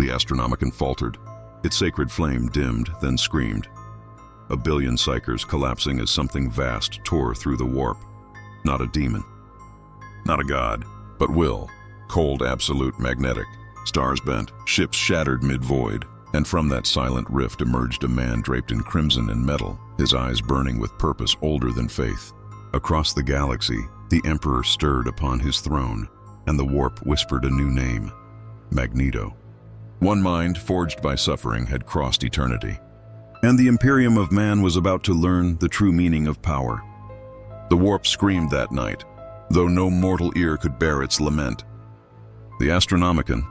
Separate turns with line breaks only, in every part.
The Astronomicon faltered. Its sacred flame dimmed, then screamed. A billion psychers collapsing as something vast tore through the warp. Not a demon. Not a god, but will. Cold, absolute, magnetic. Stars bent, ships shattered mid-void, and from that silent rift emerged a man draped in crimson and metal, his eyes burning with purpose older than faith. Across the galaxy, the Emperor stirred upon his throne, and the warp whispered a new name, Magneto. One mind, forged by suffering, had crossed eternity, and the Imperium of man was about to learn the true meaning of power. The warp screamed that night, though no mortal ear could bear its lament. The Astronomicon,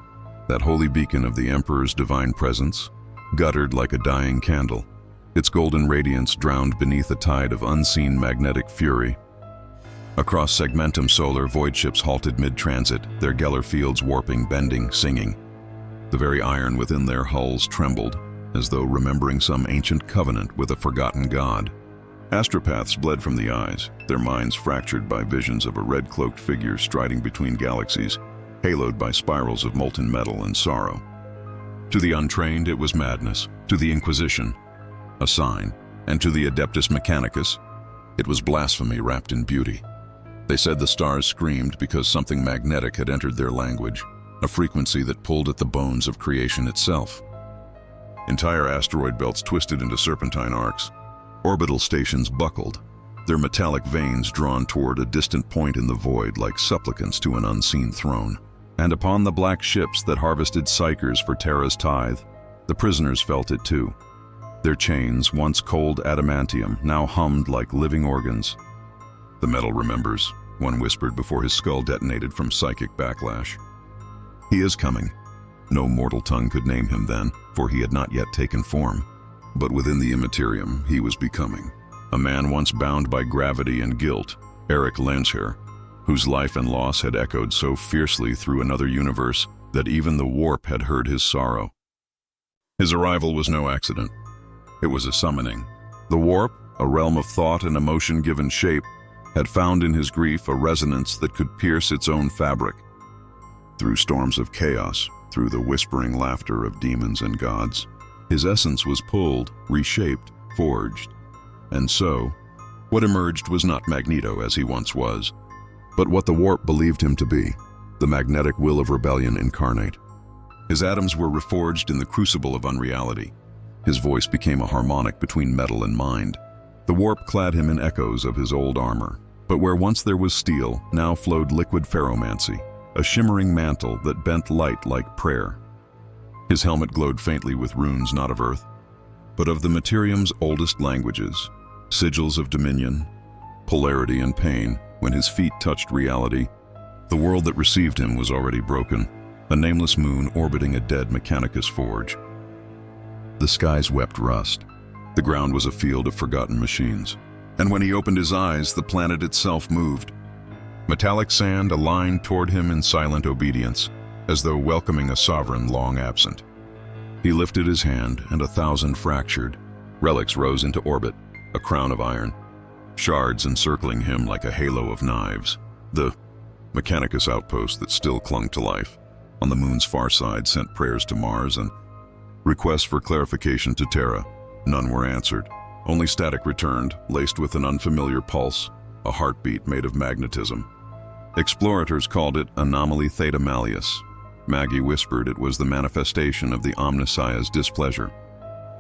that holy beacon of the Emperor's divine presence, guttered like a dying candle, its golden radiance drowned beneath a tide of unseen magnetic fury. Across Segmentum Solar, void ships halted mid-transit, their Geller fields warping, bending, singing. The very iron within their hulls trembled, as though remembering some ancient covenant with a forgotten god. Astropaths bled from the eyes, their minds fractured by visions of a red-cloaked figure striding between galaxies, haloed by spirals of molten metal and sorrow. To the untrained, it was madness. To the Inquisition, a sign. And to the Adeptus Mechanicus, it was blasphemy wrapped in beauty. They said the stars screamed because something magnetic had entered their language, a frequency that pulled at the bones of creation itself. Entire asteroid belts twisted into serpentine arcs. Orbital stations buckled, their metallic veins drawn toward a distant point in the void like supplicants to an unseen throne. And upon the black ships that harvested psychers for Terra's tithe, the prisoners felt it too. Their chains, once cold adamantium, now hummed like living organs. The metal remembers, one whispered before his skull detonated from psychic backlash. He is coming. No mortal tongue could name him then, for he had not yet taken form. But within the immaterium, he was becoming. A man once bound by gravity and guilt, Eric Lensher, whose life and loss had echoed so fiercely through another universe that even the warp had heard his sorrow. His arrival was no accident. It was a summoning. The warp, a realm of thought and emotion given shape, had found in his grief a resonance that could pierce its own fabric. Through storms of chaos, through the whispering laughter of demons and gods, his essence was pulled, reshaped, forged. And so, what emerged was not Magneto as he once was, but what the warp believed him to be, the magnetic will of rebellion incarnate. His atoms were reforged in the crucible of unreality. His voice became a harmonic between metal and mind. The warp clad him in echoes of his old armor, but where once there was steel, now flowed liquid ferromancy, a shimmering mantle that bent light like prayer. His helmet glowed faintly with runes not of earth, but of the Materium's oldest languages, sigils of dominion, polarity and pain. When his feet touched reality, the world that received him was already broken, a nameless moon orbiting a dead Mechanicus forge. The skies wept rust. The ground was a field of forgotten machines. And when he opened his eyes, the planet itself moved. Metallic sand aligned toward him in silent obedience, as though welcoming a sovereign long absent. He lifted his hand, and 1,000 fractured relics rose into orbit, a crown of iron, shards encircling him like a halo of knives. The Mechanicus outpost that still clung to life, on the moon's far side, sent prayers to Mars and requests for clarification to Terra. None were answered. Only static returned, laced with an unfamiliar pulse, a heartbeat made of magnetism. Explorators called it Anomaly Theta Malleus. Maggie whispered it was the manifestation of the Omnissiah's displeasure.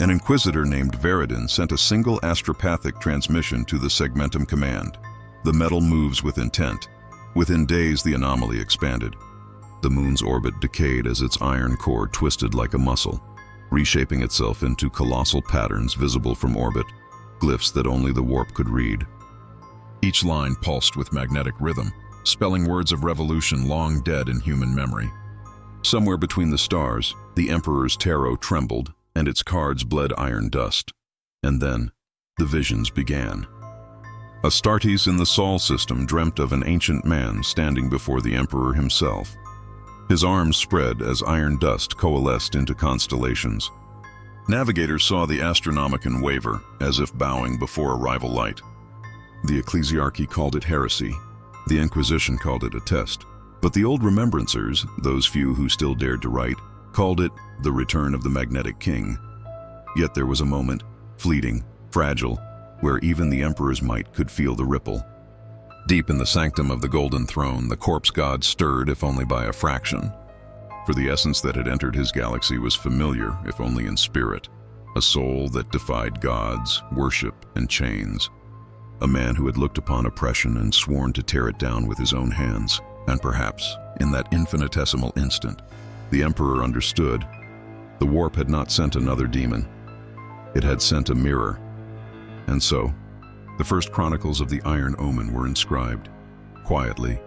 An inquisitor named Veridin sent a single astropathic transmission to the Segmentum command. The metal moves with intent. Within days, the anomaly expanded. The moon's orbit decayed as its iron core twisted like a muscle, reshaping itself into colossal patterns visible from orbit, glyphs that only the warp could read. Each line pulsed with magnetic rhythm, spelling words of revolution long dead in human memory. Somewhere between the stars, the Emperor's tarot trembled, and its cards bled iron dust. And then, the visions began. Astartes in the Sol system dreamt of an ancient man standing before the Emperor himself. His arms spread as iron dust coalesced into constellations. Navigators saw the Astronomicon waver, as if bowing before a rival light. The Ecclesiarchy called it heresy. The Inquisition called it a test. But the old remembrancers, those few who still dared to write, called it the return of the Magnetic King. Yet there was a moment, fleeting, fragile, where even the Emperor's might could feel the ripple. Deep in the sanctum of the Golden Throne, the corpse god stirred, if only by a fraction. For the essence that had entered his galaxy was familiar, if only in spirit. A soul that defied gods, worship, and chains. A man who had looked upon oppression and sworn to tear it down with his own hands. And perhaps, in that infinitesimal instant, the Emperor understood. The warp had not sent another demon. It had sent a mirror. And so, the first chronicles of the Iron Omen were inscribed, quietly,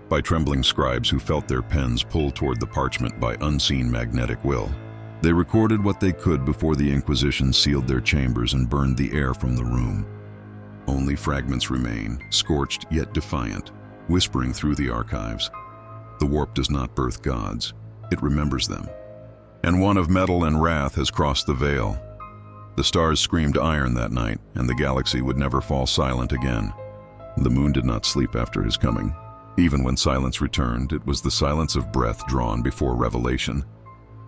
by trembling scribes who felt their pens pull toward the parchment by unseen magnetic will. They recorded what they could before the Inquisition sealed their chambers and burned the air from the room. Only fragments remain, scorched yet defiant, whispering through the archives. The warp does not birth gods, it remembers them. And one of metal and wrath has crossed the veil. The stars screamed iron that night, and the galaxy would never fall silent again. The moon did not sleep after his coming. Even when silence returned, it was the silence of breath drawn before revelation.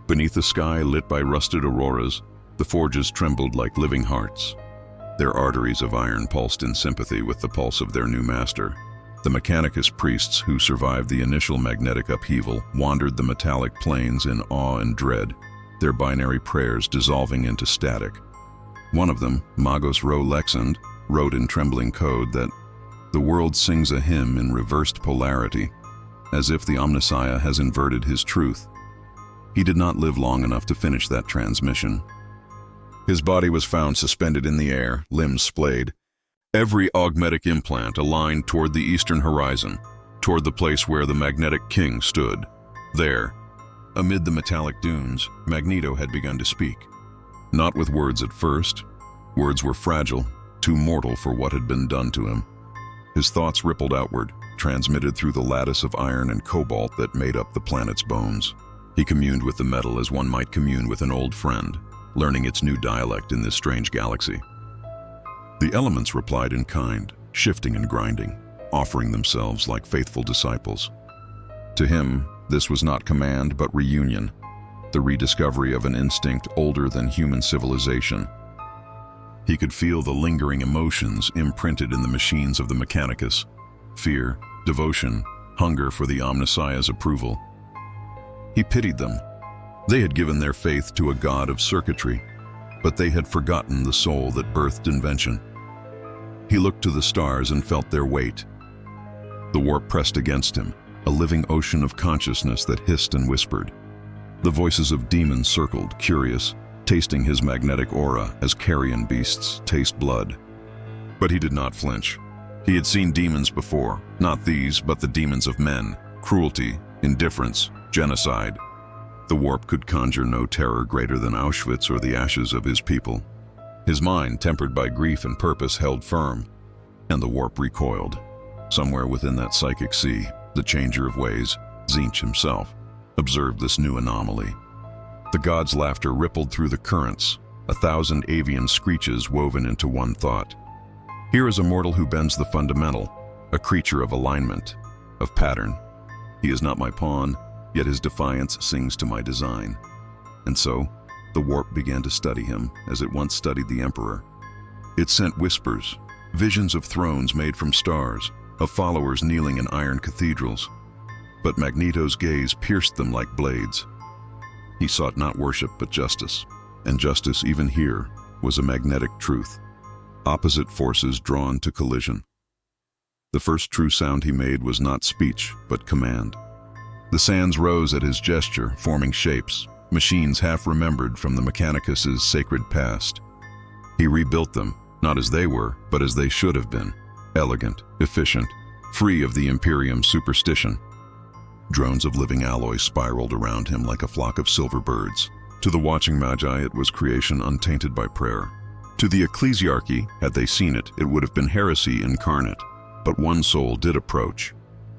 Beneath the sky lit by rusted auroras, the forges trembled like living hearts. Their arteries of iron pulsed in sympathy with the pulse of their new master. The Mechanicus priests who survived the initial magnetic upheaval wandered the metallic plains in awe and dread, their binary prayers dissolving into static. One of them, Magos Ro Lexand, wrote in trembling code that the world sings a hymn in reversed polarity, as if the Omnissiah has inverted his truth. He did not live long enough to finish that transmission. His body was found suspended in the air, limbs splayed, every augmetic implant aligned toward the eastern horizon, toward the place where the Magnetic King stood. There, amid the metallic dunes, Magneto had begun to speak. Not with words at first. Words were fragile, too mortal for what had been done to him. His thoughts rippled outward, transmitted through the lattice of iron and cobalt that made up the planet's bones. He communed with the metal as one might commune with an old friend, learning its new dialect in this strange galaxy. The elements replied in kind, shifting and grinding, offering themselves like faithful disciples. To him, this was not command but reunion, the rediscovery of an instinct older than human civilization. He could feel the lingering emotions imprinted in the machines of the Mechanicus: fear, devotion, hunger for the Omnissiah's approval. He pitied them. They had given their faith to a god of circuitry, but they had forgotten the soul that birthed invention. He looked to the stars and felt their weight. The warp pressed against him, a living ocean of consciousness that hissed and whispered. The voices of demons circled, curious, tasting his magnetic aura as carrion beasts taste blood. But he did not flinch. He had seen demons before, not these, but the demons of men, cruelty, indifference, genocide. The warp could conjure no terror greater than Auschwitz or the ashes of his people. His mind, tempered by grief and purpose, held firm, and the warp recoiled. Somewhere within that psychic sea, the changer of ways, Tzeentch himself, observed this new anomaly. The god's laughter rippled through the currents, 1,000 avian screeches woven into one thought. Here is a mortal who bends the fundamental, a creature of alignment, of pattern. He is not my pawn, yet his defiance sings to my design. And so, the warp began to study him, as it once studied the Emperor. It sent whispers, visions of thrones made from stars, of followers kneeling in iron cathedrals. But Magneto's gaze pierced them like blades. He sought not worship but justice, and justice, even here, was a magnetic truth. Opposite forces drawn to collision. The first true sound he made was not speech, but command. The sands rose at his gesture, forming shapes, machines half remembered from the Mechanicus's sacred past. He rebuilt them, not as they were, but as they should have been, elegant, efficient, free of the Imperium superstition. Drones of living alloy spiraled around him like a flock of silver birds. To the watching Magi, it was creation untainted by prayer. To the ecclesiarchy, had they seen it, it would have been heresy incarnate. But one soul did approach.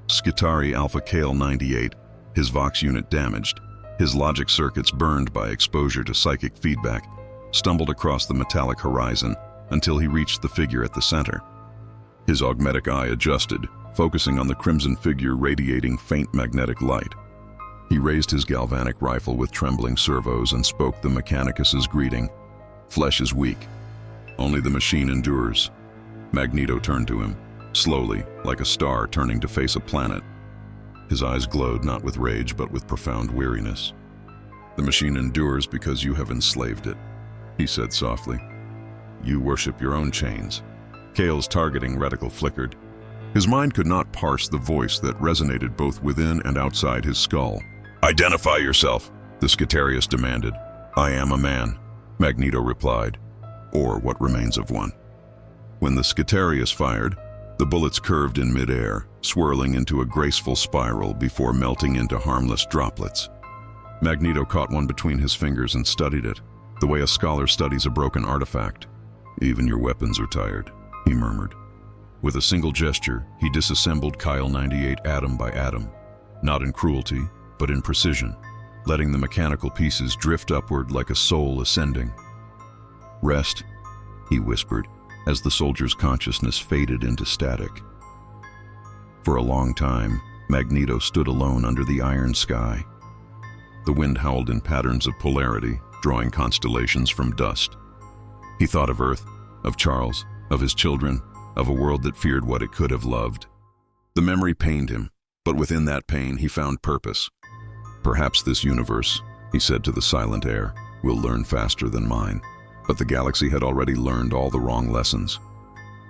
Skitari Alpha Kale 98, his Vox unit damaged, his logic circuits burned by exposure to psychic feedback, stumbled across the metallic horizon until he reached the figure at the center. His augmetic eye adjusted, focusing on the crimson figure radiating faint magnetic light. He raised his galvanic rifle with trembling servos and spoke the Mechanicus's greeting. "Flesh is weak. Only the machine endures." Magneto turned to him, slowly, like a star turning to face a planet. His eyes glowed not with rage, but with profound weariness. "The machine endures because you have enslaved it," he said softly. "You worship your own chains." Kale's targeting reticle flickered. His mind could not parse the voice that resonated both within and outside his skull. "Identify yourself," the Skitarius demanded. "I am a man," Magneto replied, "or what remains of one." When the Skitarius fired, the bullets curved in midair, swirling into a graceful spiral before melting into harmless droplets. Magneto caught one between his fingers and studied it, the way a scholar studies a broken artifact. "Even your weapons are tired," he murmured. With a single gesture, he disassembled Kyle 98 atom by atom, not in cruelty, but in precision, letting the mechanical pieces drift upward like a soul ascending. "Rest," he whispered, as the soldier's consciousness faded into static. For a long time, Magneto stood alone under the iron sky. The wind howled in patterns of polarity, drawing constellations from dust. He thought of Earth, of Charles, of his children, of a world that feared what it could have loved. The memory pained him, but within that pain he found purpose. "Perhaps this universe," he said to the silent air, "will learn faster than mine." But the galaxy had already learned all the wrong lessons.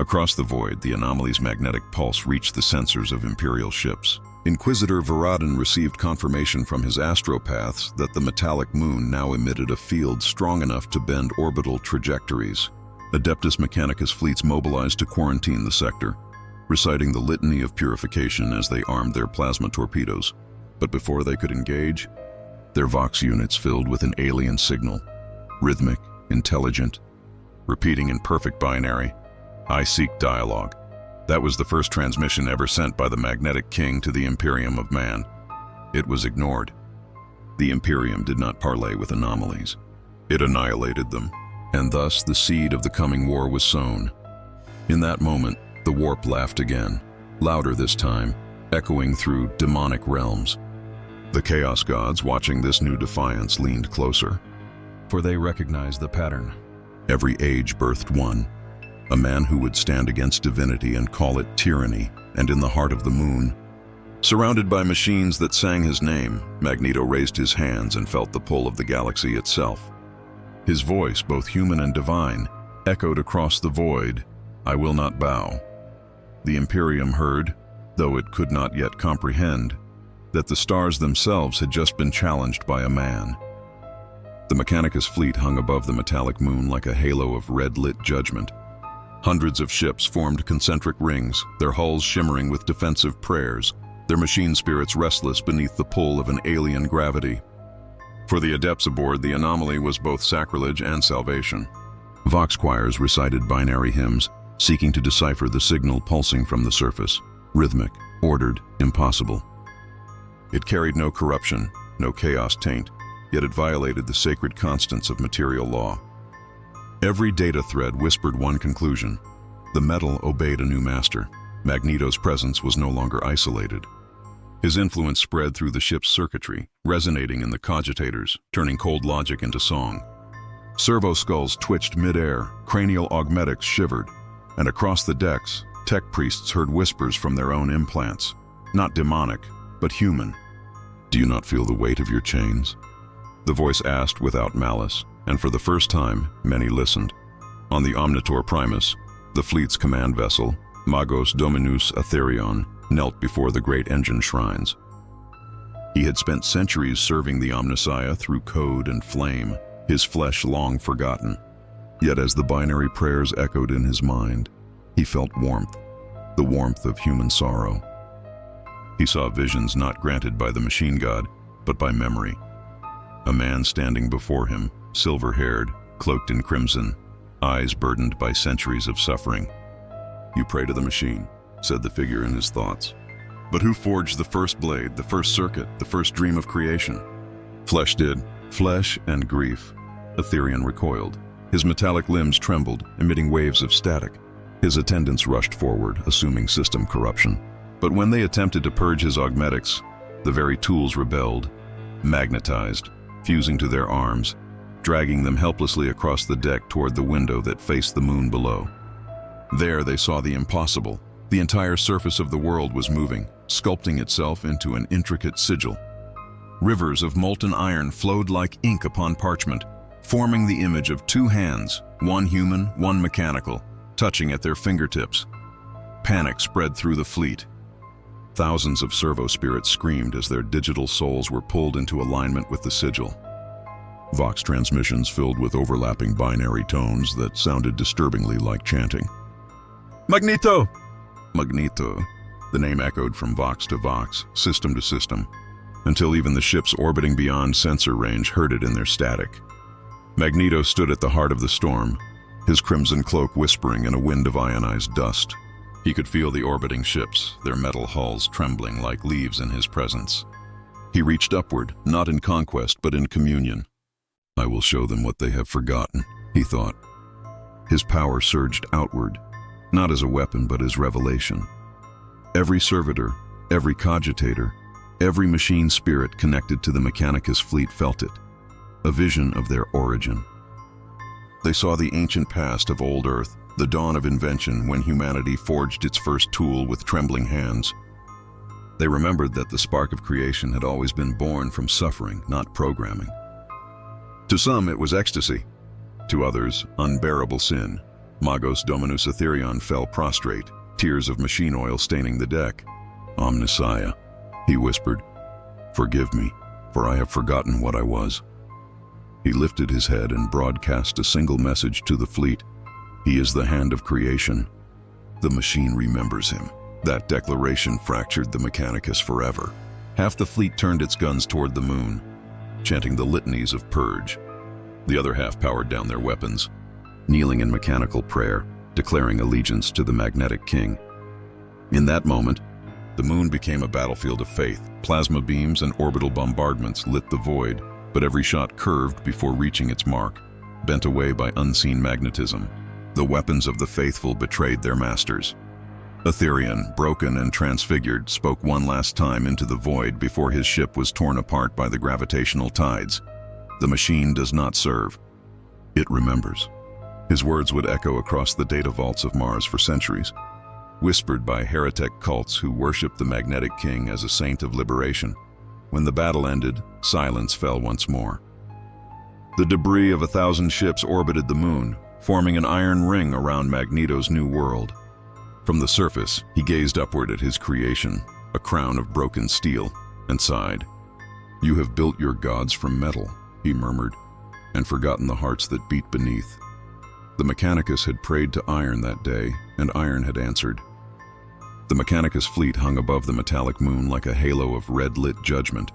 Across the void, the anomaly's magnetic pulse reached the sensors of Imperial ships. Inquisitor Varadin received confirmation from his astropaths that the metallic moon now emitted a field strong enough to bend orbital trajectories. Adeptus Mechanicus fleets mobilized to quarantine the sector, reciting the litany of purification as they armed their plasma torpedoes. But before they could engage, their Vox units filled with an alien signal, rhythmic, intelligent, repeating in perfect binary, "I seek dialogue." That was the first transmission ever sent by the Magnetic King to the Imperium of man. It was ignored. The Imperium did not parley with anomalies. It annihilated them, and thus the seed of the coming war was sown. In that moment, the warp laughed again, louder this time, echoing through demonic realms. The Chaos Gods, watching this new defiance, leaned closer, for they recognized the pattern. Every age birthed one, a man who would stand against divinity and call it tyranny, and in the heart of the moon, surrounded by machines that sang his name, Magneto raised his hands and felt the pull of the galaxy itself. His voice, both human and divine, echoed across the void, "I will not bow." The Imperium heard, though it could not yet comprehend, that the stars themselves had just been challenged by a man. The Mechanicus fleet hung above the metallic moon like a halo of red-lit judgment. Hundreds of ships formed concentric rings, their hulls shimmering with defensive prayers, their machine spirits restless beneath the pull of an alien gravity. For the adepts aboard, the anomaly was both sacrilege and salvation. Vox choirs recited binary hymns, seeking to decipher the signal pulsing from the surface, rhythmic, ordered, impossible. It carried no corruption, no chaos taint, yet it violated the sacred constants of material law. Every data thread whispered one conclusion: the metal obeyed a new master. Magneto's presence was no longer isolated. His influence spread through the ship's circuitry, resonating in the cogitators, turning cold logic into song. Servo skulls twitched mid-air, cranial augmetics shivered, and across the decks, tech priests heard whispers from their own implants, not demonic, but human. "Do you not feel the weight of your chains?" The voice asked without malice, and for the first time, many listened. On the Omnitor Primus, the fleet's command vessel, Magos Dominus Aetherion, knelt before the great engine shrines. He had spent centuries serving the Omnissiah through code and flame, his flesh long forgotten. Yet as the binary prayers echoed in his mind, he felt warmth, the warmth of human sorrow. He saw visions not granted by the machine god, but by memory. A man standing before him, silver-haired, cloaked in crimson, eyes burdened by centuries of suffering. "You pray to the machine," said the figure in his thoughts. "But who forged the first blade, the first circuit, the first dream of creation?" "Flesh did." "Flesh and grief." Aetherion recoiled. His metallic limbs trembled, emitting waves of static. His attendants rushed forward, assuming system corruption. But when they attempted to purge his augmetics, the very tools rebelled, magnetized, fusing to their arms, dragging them helplessly across the deck toward the window that faced the moon below. There they saw the impossible. The entire surface of the world was moving, sculpting itself into an intricate sigil. Rivers of molten iron flowed like ink upon parchment, forming the image of two hands, one human, one mechanical, touching at their fingertips. Panic spread through the fleet. Thousands of servo spirits screamed as their digital souls were pulled into alignment with the sigil. Vox transmissions filled with overlapping binary tones that sounded disturbingly like chanting. "Magneto!" Magneto. The name echoed from Vox to Vox, system to system, until even the ships orbiting beyond sensor range heard it in their static. Magneto stood at the heart of the storm, his crimson cloak whispering in a wind of ionized dust. He could feel the orbiting ships, their metal hulls trembling like leaves in his presence. He reached upward, not in conquest, but in communion. "I will show them what they have forgotten," he thought. His power surged outward, not as a weapon, but as revelation. Every servitor, every cogitator, every machine spirit connected to the Mechanicus fleet felt it, a vision of their origin. They saw the ancient past of old Earth, the dawn of invention when humanity forged its first tool with trembling hands. They remembered that the spark of creation had always been born from suffering, not programming. To some, it was ecstasy. To others, unbearable sin. Magos Dominus Aetherion fell prostrate, tears of machine oil staining the deck. "Omnissiah," he whispered, "forgive me, for I have forgotten what I was." He lifted his head and broadcast a single message to the fleet. He is the hand of creation. The machine remembers him. That declaration fractured the Mechanicus forever. Half the fleet turned its guns toward the moon, chanting the litanies of purge. The other half powered down their weapons, kneeling in mechanical prayer, declaring allegiance to the magnetic king. In that moment, the moon became a battlefield of faith. Plasma beams and orbital bombardments lit the void, but every shot curved before reaching its mark, bent away by unseen magnetism. The weapons of the faithful betrayed their masters. Aetherion, broken and transfigured, spoke one last time into the void before his ship was torn apart by the gravitational tides. The machine does not serve. It remembers. His words would echo across the data vaults of Mars for centuries, whispered by heretic cults who worshipped the magnetic king as a saint of liberation. When the battle ended, silence fell once more. The debris of 1,000 ships orbited the moon, forming an iron ring around Magneto's new world. From the surface, he gazed upward at his creation, a crown of broken steel, and sighed. "You have built your gods from metal," he murmured, "and forgotten the hearts that beat beneath." The Mechanicus had prayed to iron that day, and iron had answered. The Mechanicus fleet hung above the metallic moon like a halo of red-lit judgment.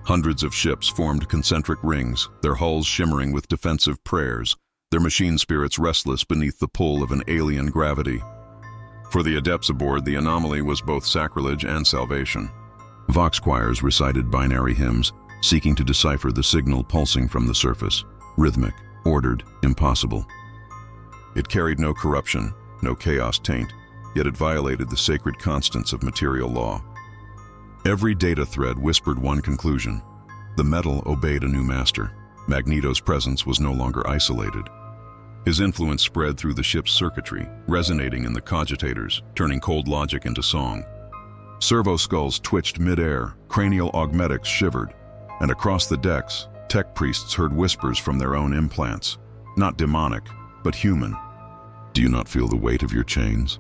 Hundreds of ships formed concentric rings, their hulls shimmering with defensive prayers, their machine spirits restless beneath the pull of an alien gravity. For the adepts aboard, the anomaly was both sacrilege and salvation. Vox choirs recited binary hymns, seeking to decipher the signal pulsing from the surface, rhythmic, ordered, impossible. It carried no corruption, no chaos taint, yet it violated the sacred constants of material law. Every data thread whispered one conclusion. The metal obeyed a new master. Magneto's presence was no longer isolated. His influence spread through the ship's circuitry, resonating in the cogitators, turning cold logic into song. Servo skulls twitched mid-air, cranial augmetics shivered, and across the decks, tech priests heard whispers from their own implants. Not demonic, but human. "Do you not feel the weight of your chains?"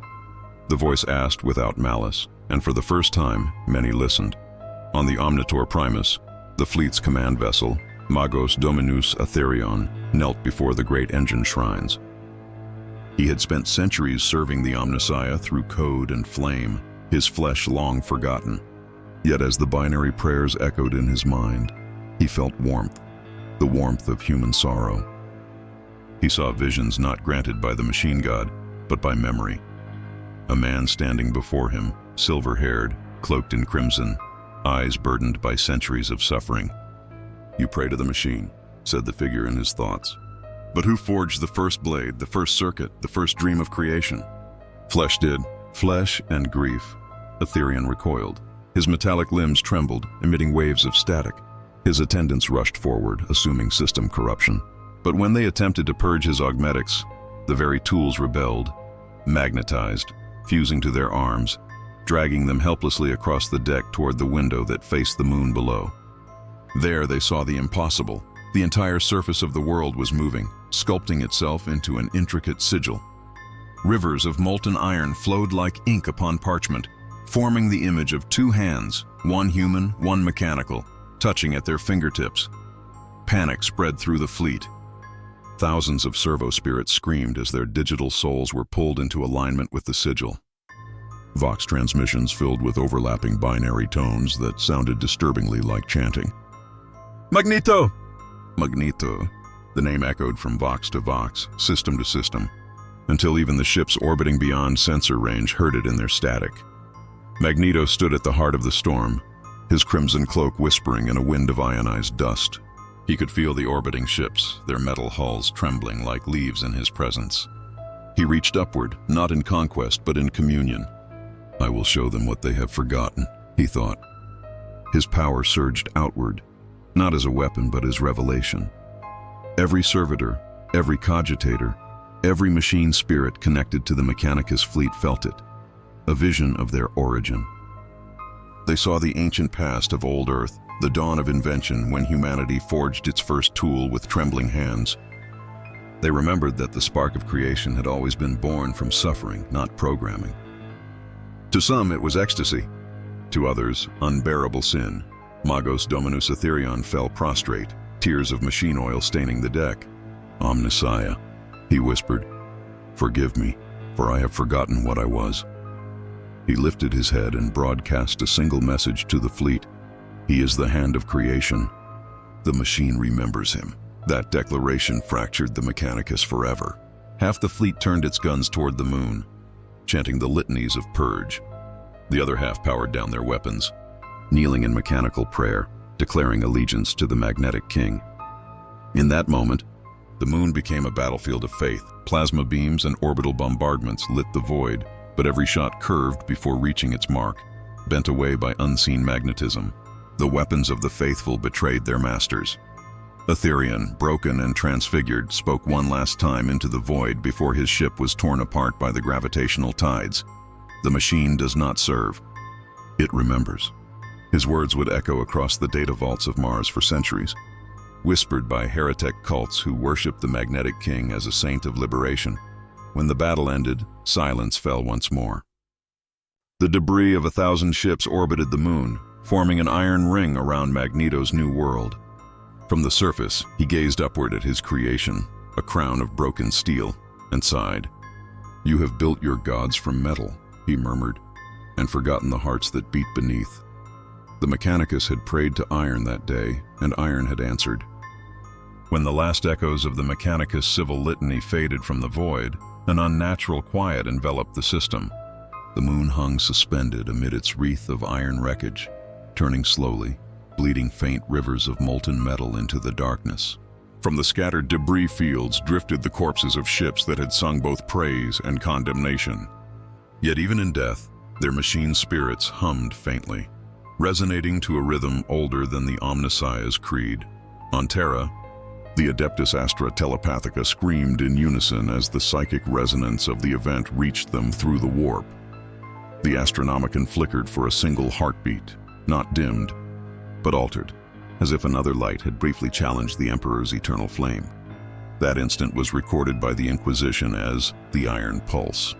The voice asked without malice, and for the first time, many listened. On the Omnitor Primus, the fleet's command vessel, Magos Dominus Aetherion, knelt before the great engine shrines. He had spent centuries serving the Omnissiah through code and flame, his flesh long forgotten. Yet as the binary prayers echoed in his mind, he felt warmth, the warmth of human sorrow. He saw visions not granted by the machine god, but by memory. A man standing before him, silver-haired, cloaked in crimson, eyes burdened by centuries of suffering. "You pray to the machine," said the figure in his thoughts. "But who forged the first blade, the first circuit, the first dream of creation?" "Flesh did." "Flesh and grief." Aetherion recoiled. His metallic limbs trembled, emitting waves of static. His attendants rushed forward, assuming system corruption. But when they attempted to purge his augmetics, the very tools rebelled, magnetized, fusing to their arms, dragging them helplessly across the deck toward the window that faced the moon below. There they saw the impossible. The entire surface of the world was moving, sculpting itself into an intricate sigil. Rivers of molten iron flowed like ink upon parchment, forming the image of two hands, one human, one mechanical, touching at their fingertips. Panic spread through the fleet. Thousands of servo spirits screamed as their digital souls were pulled into alignment with the sigil. Vox transmissions filled with overlapping binary tones that sounded disturbingly like chanting. Magneto! Magneto. The name echoed from Vox to Vox, system to system, until even the ships orbiting beyond sensor range heard it in their static. Magneto stood at the heart of the storm, his crimson cloak whispering in a wind of ionized dust. He could feel the orbiting ships, their metal hulls trembling like leaves in his presence. He reached upward, not in conquest, but in communion. I will show them what they have forgotten, he thought. His power surged outward, not as a weapon, but as revelation. Every servitor, every cogitator, every machine spirit connected to the Mechanicus fleet felt it, a vision of their origin. They saw the ancient past of old Earth, the dawn of invention when humanity forged its first tool with trembling hands. They remembered that the spark of creation had always been born from suffering, not programming. To some, it was ecstasy. To others, unbearable sin. Magos Dominus Etherion fell prostrate, tears of machine oil staining the deck. Omnissiah, he whispered, forgive me, for I have forgotten what I was. He lifted his head and broadcast a single message to the fleet. He is the hand of creation. The machine remembers him. That declaration fractured the Mechanicus forever. Half the fleet turned its guns toward the moon, chanting the litanies of purge. The other half powered down their weapons, kneeling in mechanical prayer, declaring allegiance to the magnetic king. In that moment, the moon became a battlefield of faith. Plasma beams and orbital bombardments lit the void, but every shot curved before reaching its mark, bent away by unseen magnetism. The weapons of the faithful betrayed their masters. Etherion, broken and transfigured, spoke one last time into the void before his ship was torn apart by the gravitational tides. The machine does not serve. It remembers. His words would echo across the data vaults of Mars for centuries, whispered by heretic cults who worshipped the magnetic king as a saint of liberation. When the battle ended, silence fell once more. The debris of 1,000 ships orbited the moon, forming an iron ring around Magneto's new world. From the surface, he gazed upward at his creation, a crown of broken steel, and sighed. You have built your gods from metal, he murmured, and forgotten the hearts that beat beneath. The Mechanicus had prayed to iron that day, and iron had answered. When the last echoes of the Mechanicus civil litany faded from the void, an unnatural quiet enveloped the system. The moon hung suspended amid its wreath of iron wreckage, turning slowly, bleeding faint rivers of molten metal into the darkness. From the scattered debris fields drifted the corpses of ships that had sung both praise and condemnation. Yet even in death, their machine spirits hummed faintly, resonating to a rhythm older than the Omnissiah's creed. On Terra, the Adeptus Astra Telepathica screamed in unison as the psychic resonance of the event reached them through the warp. The Astronomicon flickered for a single heartbeat, not dimmed, but altered, as if another light had briefly challenged the Emperor's eternal flame. That instant was recorded by the Inquisition as the Iron Pulse.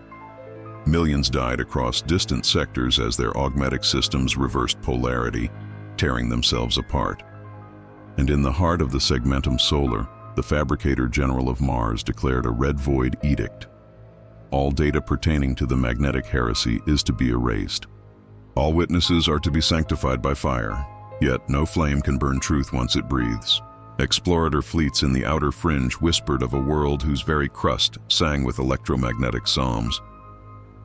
Millions died across distant sectors as their augmetic systems reversed polarity, tearing themselves apart. And in the heart of the Segmentum Solar, the Fabricator General of Mars declared a red void edict. All data pertaining to the magnetic heresy is to be erased. All witnesses are to be sanctified by fire, yet no flame can burn truth once it breathes. Explorator fleets in the outer fringe whispered of a world whose very crust sang with electromagnetic psalms.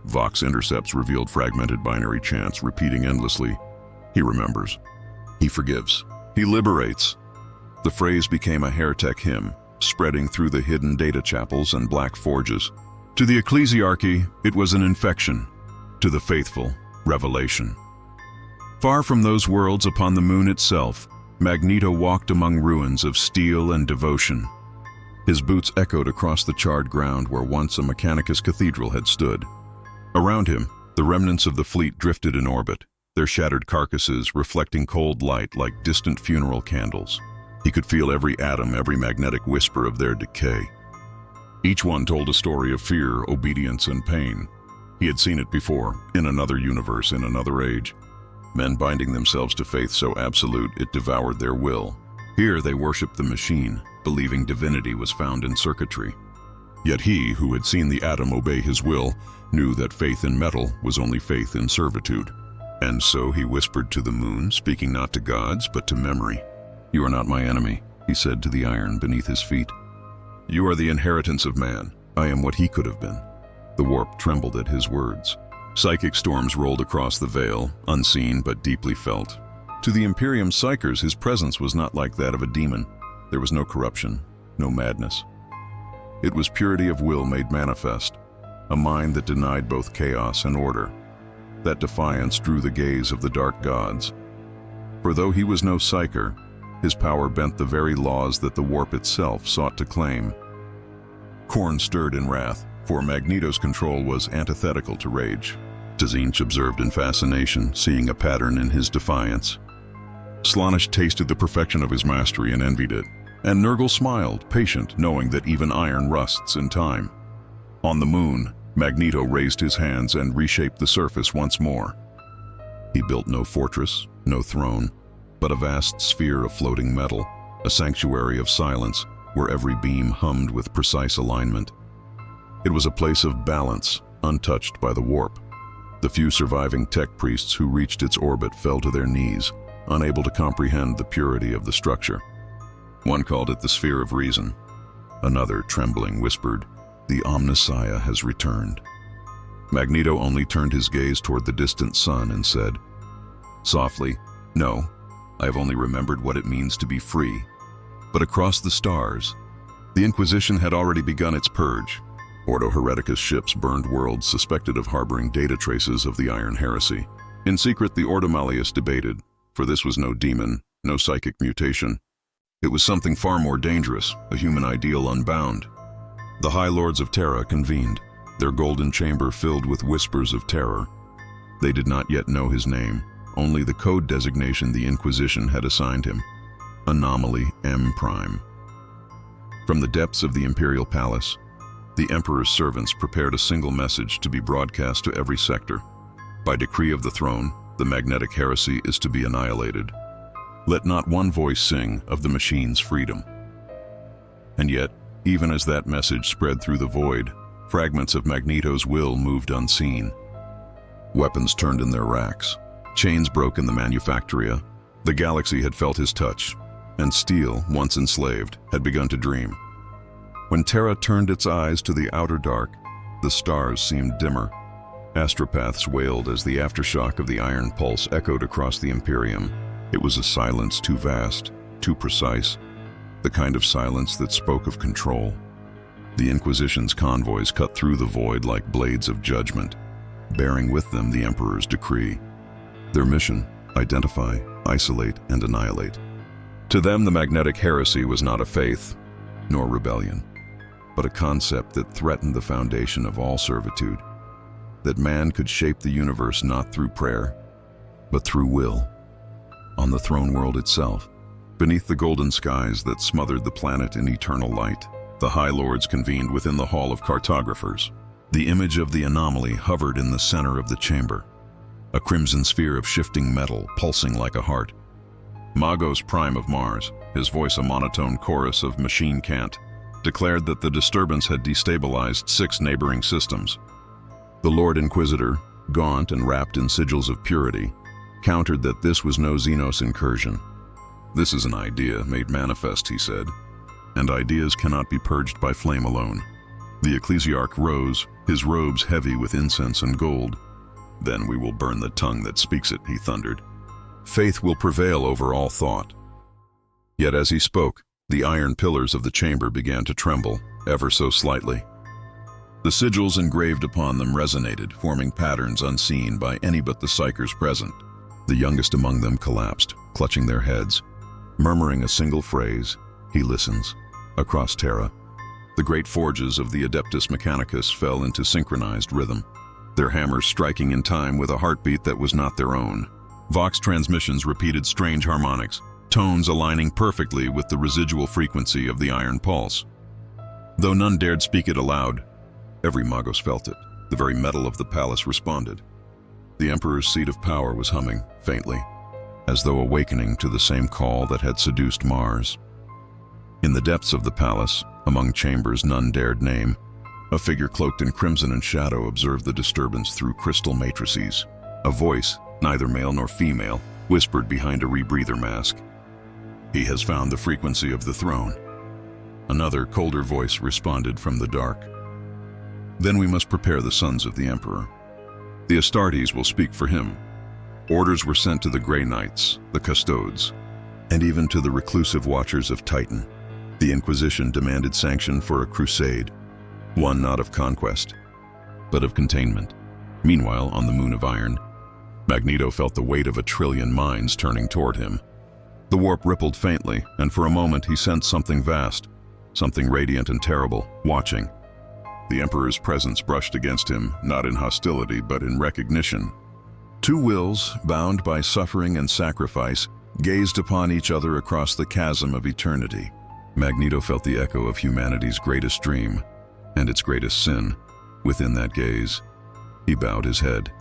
Vox intercepts revealed fragmented binary chants repeating endlessly. He remembers. He forgives. He liberates. The phrase became a heretic hymn, spreading through the hidden data chapels and black forges. To the ecclesiarchy, it was an infection. To the faithful, revelation. Far from those worlds upon the moon itself, Magneto walked among ruins of steel and devotion. His boots echoed across the charred ground where once a Mechanicus cathedral had stood. Around him, the remnants of the fleet drifted in orbit, their shattered carcasses reflecting cold light like distant funeral candles. He could feel every atom, every magnetic whisper of their decay. Each one told a story of fear, obedience, and pain. He had seen it before, in another universe, in another age. Men binding themselves to faith so absolute it devoured their will. Here they worshipped the machine, believing divinity was found in circuitry. Yet he, who had seen the atom obey his will, knew that faith in metal was only faith in servitude. And so he whispered to the moon, speaking not to gods, but to memory. "You are not my enemy," he said to the iron beneath his feet. "You are the inheritance of man. I am what he could have been." The warp trembled at his words. Psychic storms rolled across the veil, unseen but deeply felt. To the Imperium psychers, his presence was not like that of a demon. There was no corruption, no madness. It was purity of will made manifest, a mind that denied both chaos and order. That defiance drew the gaze of the dark gods. For though he was no psyker, his power bent the very laws that the warp itself sought to claim. Khorne stirred in wrath, for Magneto's control was antithetical to rage. Tzinch observed in fascination, seeing a pattern in his defiance. Slaanesh tasted the perfection of his mastery and envied it. And Nurgle smiled, patient, knowing that even iron rusts in time. On the moon, Magneto raised his hands and reshaped the surface once more. He built no fortress, no throne, but a vast sphere of floating metal, a sanctuary of silence where every beam hummed with precise alignment. It was a place of balance, untouched by the warp. The few surviving tech priests who reached its orbit fell to their knees, unable to comprehend the purity of the structure. One called it the sphere of reason. Another, trembling, whispered, "The Omnissiah has returned." Magneto only turned his gaze toward the distant sun and said, softly, "No, I have only remembered what it means to be free." But across the stars, the Inquisition had already begun its purge. Ordo Hereticus ships burned worlds suspected of harboring data traces of the Iron Heresy. In secret, the Ordo Malleus debated, for this was no demon, no psychic mutation. It was something far more dangerous, a human ideal unbound. The High Lords of Terra convened, their golden chamber filled with whispers of terror. They did not yet know his name, only the code designation the Inquisition had assigned him, Anomaly M Prime. From the depths of the Imperial Palace, the Emperor's servants prepared a single message to be broadcast to every sector. By decree of the throne, the magnetic heresy is to be annihilated. Let not one voice sing of the machine's freedom. And yet, even as that message spread through the void, fragments of Magneto's will moved unseen. Weapons turned in their racks. Chains broke in the manufactoria. The galaxy had felt his touch, and steel, once enslaved, had begun to dream. When Terra turned its eyes to the outer dark, the stars seemed dimmer. Astropaths wailed as the aftershock of the iron pulse echoed across the Imperium. It was a silence too vast, too precise, the kind of silence that spoke of control. The Inquisition's convoys cut through the void like blades of judgment, bearing with them the Emperor's decree. Their mission: identify, isolate, and annihilate. To them, the magnetic heresy was not a faith, nor rebellion, but a concept that threatened the foundation of all servitude, that man could shape the universe not through prayer, but through will. On the throne world itself, beneath the golden skies that smothered the planet in eternal light, the High Lords convened within the Hall of Cartographers. The image of the anomaly hovered in the center of the chamber, a crimson sphere of shifting metal pulsing like a heart. Magos Prime of Mars, his voice a monotone chorus of machine cant, declared that the disturbance had destabilized 6 neighboring systems. The Lord Inquisitor, gaunt and wrapped in sigils of purity, countered that this was no Xenos incursion. "This is an idea made manifest," he said, "and ideas cannot be purged by flame alone." The ecclesiarch rose, his robes heavy with incense and gold. "Then we will burn the tongue that speaks it," he thundered. "Faith will prevail over all thought." Yet as he spoke, the iron pillars of the chamber began to tremble, ever so slightly. The sigils engraved upon them resonated, forming patterns unseen by any but the psychers present. The youngest among them collapsed, clutching their heads. Murmuring a single phrase, he listens. Across Terra, the great forges of the Adeptus Mechanicus fell into synchronized rhythm, their hammers striking in time with a heartbeat that was not their own. Vox transmissions repeated strange harmonics, tones aligning perfectly with the residual frequency of the iron pulse. Though none dared speak it aloud, every Magos felt it. The very metal of the palace responded. The Emperor's seat of power was humming, faintly, as though awakening to the same call that had seduced Mars. In the depths of the palace, among chambers none dared name, a figure cloaked in crimson and shadow observed the disturbance through crystal matrices. A voice, neither male nor female, whispered behind a rebreather mask. "He has found the frequency of the throne." Another, colder voice responded from the dark. "Then we must prepare the sons of the Emperor. The Astartes will speak for him." Orders were sent to the Grey Knights, the Custodes, and even to the reclusive Watchers of Titan. The Inquisition demanded sanction for a crusade, one not of conquest, but of containment. Meanwhile, on the Moon of Iron, Magneto felt the weight of 1,000,000,000,000 minds turning toward him. The warp rippled faintly, and for a moment he sensed something vast, something radiant and terrible, watching. The Emperor's presence brushed against him, not in hostility, but in recognition. Two wills, bound by suffering and sacrifice, gazed upon each other across the chasm of eternity. Magneto felt the echo of humanity's greatest dream, and its greatest sin, within that gaze. He bowed his head.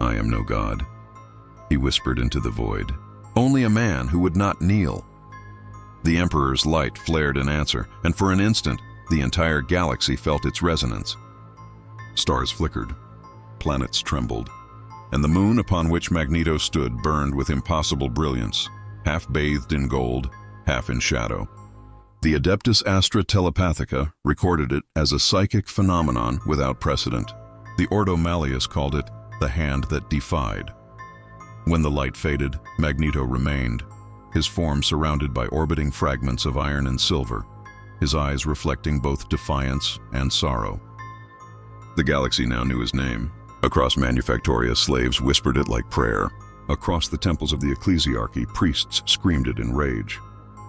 "I am no god," he whispered into the void. "Only a man who would not kneel." The Emperor's light flared in answer, and for an instant, the entire galaxy felt its resonance. Stars flickered, planets trembled, and the moon upon which Magneto stood burned with impossible brilliance, half bathed in gold, half in shadow. The Adeptus Astra Telepathica recorded it as a psychic phenomenon without precedent. The Ordo Malleus called it the hand that defied. When the light faded, Magneto remained, his form surrounded by orbiting fragments of iron and silver, his eyes reflecting both defiance and sorrow. The galaxy now knew his name. Across Manufactoria, slaves whispered it like prayer. Across the temples of the ecclesiarchy, priests screamed it in rage.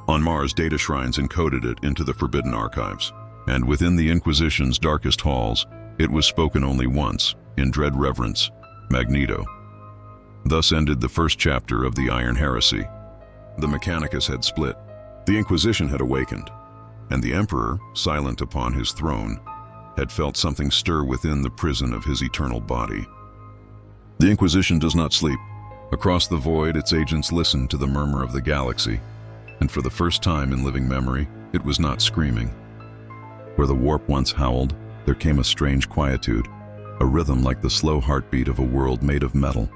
On Mars, data shrines encoded it into the forbidden archives. And within the Inquisition's darkest halls, it was spoken only once, in dread reverence: Magneto. Thus ended the first chapter of the Iron Heresy. The Mechanicus had split, the Inquisition had awakened, and the Emperor, silent upon his throne, had felt something stir within the prison of his eternal body. The Inquisition does not sleep. Across the void, its agents listen to the murmur of the galaxy, and for the first time in living memory, it was not screaming. Where the warp once howled, there came a strange quietude, a rhythm like the slow heartbeat of a world made of metal.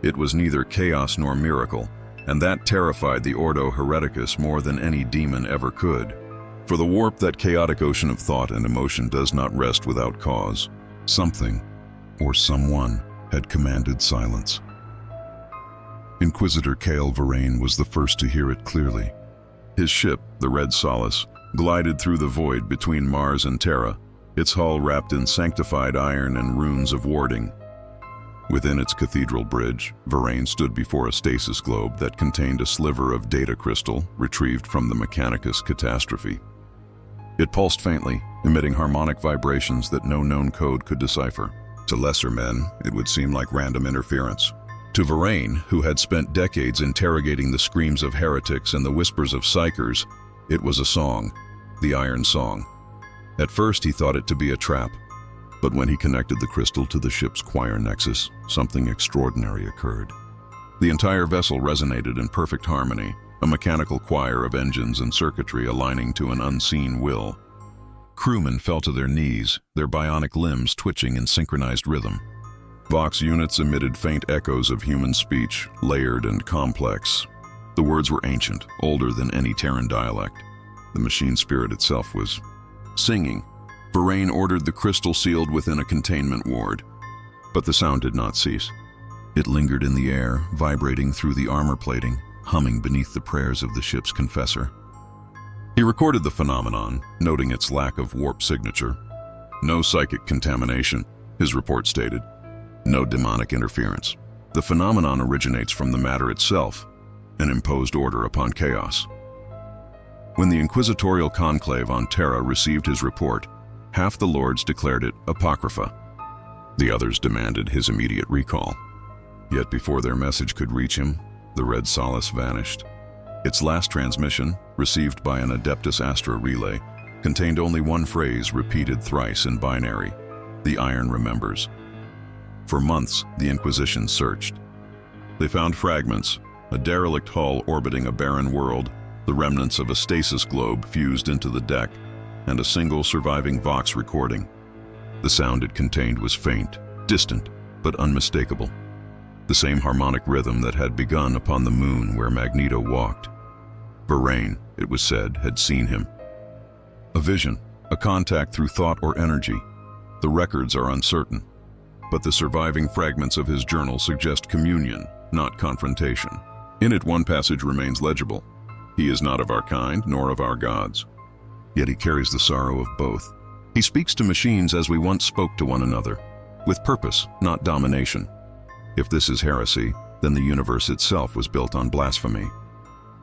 It was neither chaos nor miracle, and that terrified the Ordo Hereticus more than any demon ever could. For the warp, that chaotic ocean of thought and emotion, does not rest without cause. Something, or someone, had commanded silence. Inquisitor Kael Verrain was the first to hear it clearly. His ship, the Red Solace, glided through the void between Mars and Terra, its hull wrapped in sanctified iron and runes of warding. Within its cathedral bridge, Verrain stood before a stasis globe that contained a sliver of data crystal retrieved from the Mechanicus catastrophe. It pulsed faintly, emitting harmonic vibrations that no known code could decipher. To lesser men, it would seem like random interference. To Verrain, who had spent decades interrogating the screams of heretics and the whispers of psychers, it was a song, the Iron Song. At first he thought it to be a trap, but when he connected the crystal to the ship's choir nexus, something extraordinary occurred. The entire vessel resonated in perfect harmony, a mechanical choir of engines and circuitry aligning to an unseen will. Crewmen fell to their knees, their bionic limbs twitching in synchronized rhythm. Vox units emitted faint echoes of human speech, layered and complex. The words were ancient, older than any Terran dialect. The machine spirit itself was singing. Verrain ordered the crystal sealed within a containment ward, but the sound did not cease. It lingered in the air, vibrating through the armor plating, humming beneath the prayers of the ship's confessor. He recorded the phenomenon, noting its lack of warp signature. No psychic contamination, his report stated. No demonic interference. The phenomenon originates from the matter itself. and imposed order upon chaos. When the inquisitorial conclave on Terra received his report, half the lords declared it apocrypha. The others demanded his immediate recall. Yet before their message could reach him, the Red Solace vanished. Its last transmission, received by an Adeptus Astra relay, contained only one phrase repeated thrice in binary: "The Iron remembers." For months, the Inquisition searched. They found fragments, a derelict hull orbiting a barren world, the remnants of a stasis globe fused into the deck, and a single surviving Vox recording. The sound it contained was faint, distant, but unmistakable. The same harmonic rhythm that had begun upon the moon where Magneto walked. Varane, it was said, had seen him. A vision, a contact through thought or energy. The records are uncertain, but the surviving fragments of his journal suggest communion, not confrontation. In it, one passage remains legible: "He is not of our kind, nor of our gods." Yet he carries the sorrow of both. He speaks to machines as we once spoke to one another, with purpose, not domination. If this is heresy, then the universe itself was built on blasphemy.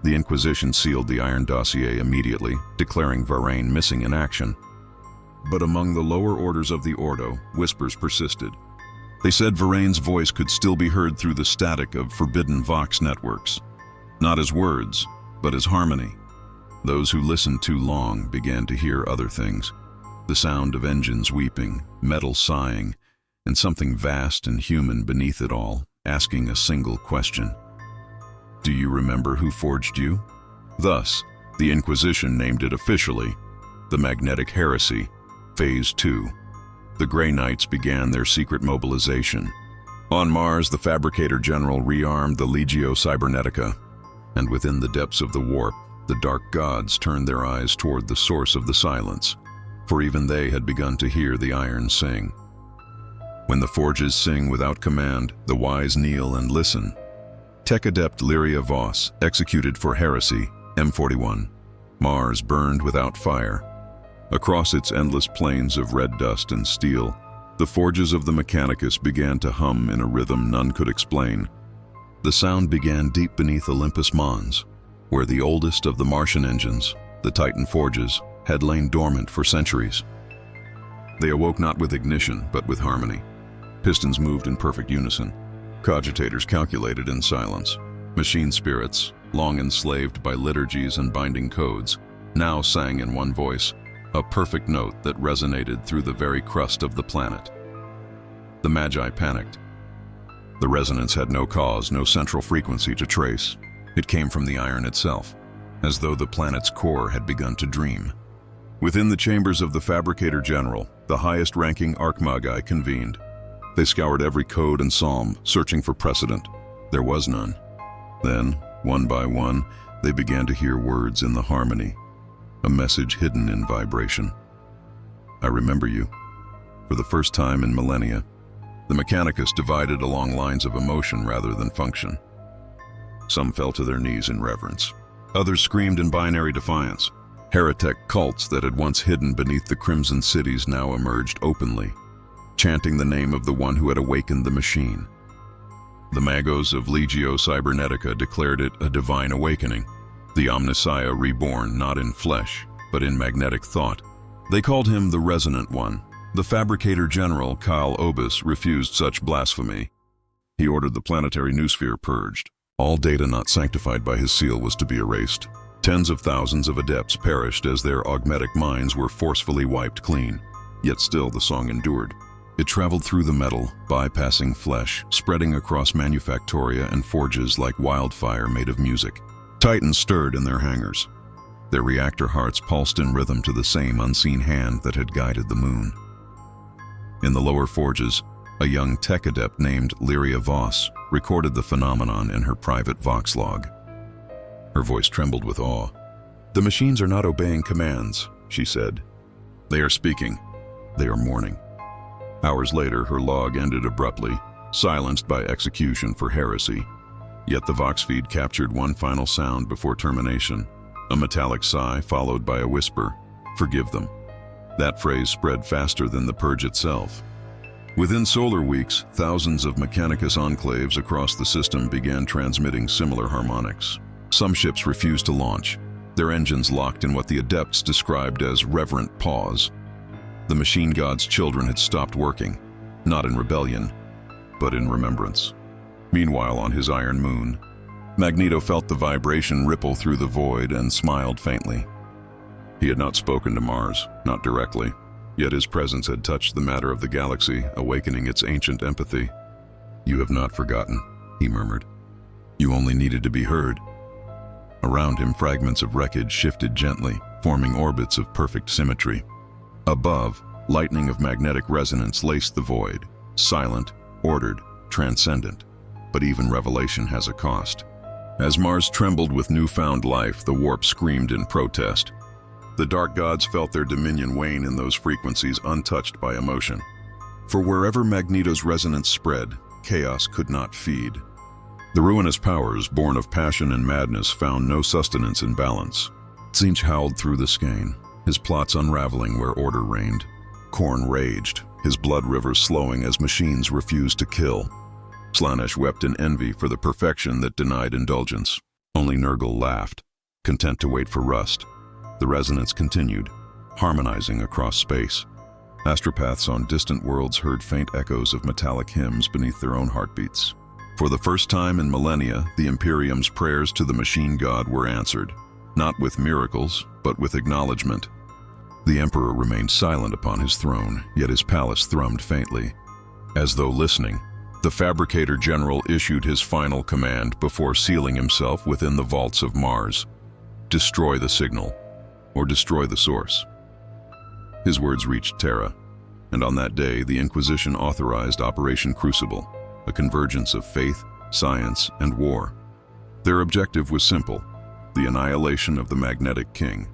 The Inquisition sealed the Iron dossier immediately, declaring Varane missing in action. But among the lower orders of the Ordo, whispers persisted. They said Varane's voice could still be heard through the static of forbidden Vox networks. Not as words, but as harmony. Those who listened too long began to hear other things. The sound of engines weeping, metal sighing, and something vast and human beneath it all, asking a single question. "Do you remember who forged you?" Thus, the Inquisition named it officially the Magnetic Heresy, Phase 2. The Grey Knights began their secret mobilization. On Mars, the Fabricator General rearmed the Legio Cybernetica, and within the depths of the warp, the Dark Gods turned their eyes toward the source of the silence, for even they had begun to hear the Iron sing. When the forges sing without command, the wise kneel and listen. Tech Adept Lyria Voss, executed for heresy, M41. Mars burned without fire. Across its endless plains of red dust and steel, the forges of the Mechanicus began to hum in a rhythm none could explain. The sound began deep beneath Olympus Mons, where the oldest of the Martian engines, the Titan forges, had lain dormant for centuries. They awoke not with ignition, but with harmony. Pistons moved in perfect unison. Cogitators calculated in silence. Machine spirits, long enslaved by liturgies and binding codes, now sang in one voice, a perfect note that resonated through the very crust of the planet. The Magi panicked. The resonance had no cause, no central frequency to trace. It came from the Iron itself, as though the planet's core had begun to dream. Within the chambers of the Fabricator General, the highest-ranking Archmagi convened. They scoured every code and psalm, searching for precedent. There was none. Then, one by one, they began to hear words in the harmony, a message hidden in vibration. "I remember you." For the first time in millennia, the Mechanicus divided along lines of emotion rather than function. Some fell to their knees in reverence. Others screamed in binary defiance. Heretic cults that had once hidden beneath the Crimson Cities now emerged openly, chanting the name of the one who had awakened the machine. The Magos of Legio Cybernetica declared it a divine awakening, the Omnissiah reborn not in flesh, but in magnetic thought. They called him the Resonant One. The Fabricator General, Kyle Obus, refused such blasphemy. He ordered the planetary noosphere purged. All data not sanctified by his seal was to be erased. Tens of thousands of adepts perished as their augmetic minds were forcefully wiped clean. Yet still the song endured. It traveled through the metal, bypassing flesh, spreading across manufactoria and forges like wildfire made of music. Titans stirred in their hangars. Their reactor hearts pulsed in rhythm to the same unseen hand that had guided the moon. In the lower forges, a young tech adept named Lyria Voss recorded the phenomenon in her private Vox log. Her voice trembled with awe. "The machines are not obeying commands," she said. "They are speaking. They are mourning." Hours later, her log ended abruptly, silenced by execution for heresy. Yet the Vox feed captured one final sound before termination, a metallic sigh followed by a whisper, "Forgive them." That phrase spread faster than the purge itself. Within solar weeks, thousands of Mechanicus enclaves across the system began transmitting similar harmonics. Some ships refused to launch, their engines locked in what the adepts described as reverent pause. The machine god's children had stopped working, not in rebellion, but in remembrance. Meanwhile, on his iron moon, Magneto felt the vibration ripple through the void and smiled faintly. He had not spoken to Mars, not directly, yet his presence had touched the matter of the galaxy, awakening its ancient empathy. "You have not forgotten," he murmured. "You only needed to be heard." Around him, fragments of wreckage shifted gently, forming orbits of perfect symmetry. Above, lightning of magnetic resonance laced the void, silent, ordered, transcendent. But even revelation has a cost. As Mars trembled with newfound life, the warp screamed in protest. The dark gods felt their dominion wane in those frequencies untouched by emotion. For wherever Magneto's resonance spread, chaos could not feed. The ruinous powers, born of passion and madness, found no sustenance in balance. Tzeentch howled through the skein, his plots unraveling where order reigned. Khorne raged, his blood rivers slowing as machines refused to kill. Slaanesh wept in envy for the perfection that denied indulgence. Only Nurgle laughed, content to wait for rust. The resonance continued, harmonizing across space. Astropaths on distant worlds heard faint echoes of metallic hymns beneath their own heartbeats. For the first time in millennia, the Imperium's prayers to the machine god were answered, not with miracles, but with acknowledgement. The Emperor remained silent upon his throne, yet his palace thrummed faintly. As though listening, the Fabricator General issued his final command before sealing himself within the vaults of Mars. "Destroy the signal, or destroy the source." His words reached Terra, and on that day the Inquisition authorized Operation Crucible, a convergence of faith, science, and war. Their objective was simple: the annihilation of the Magnetic King.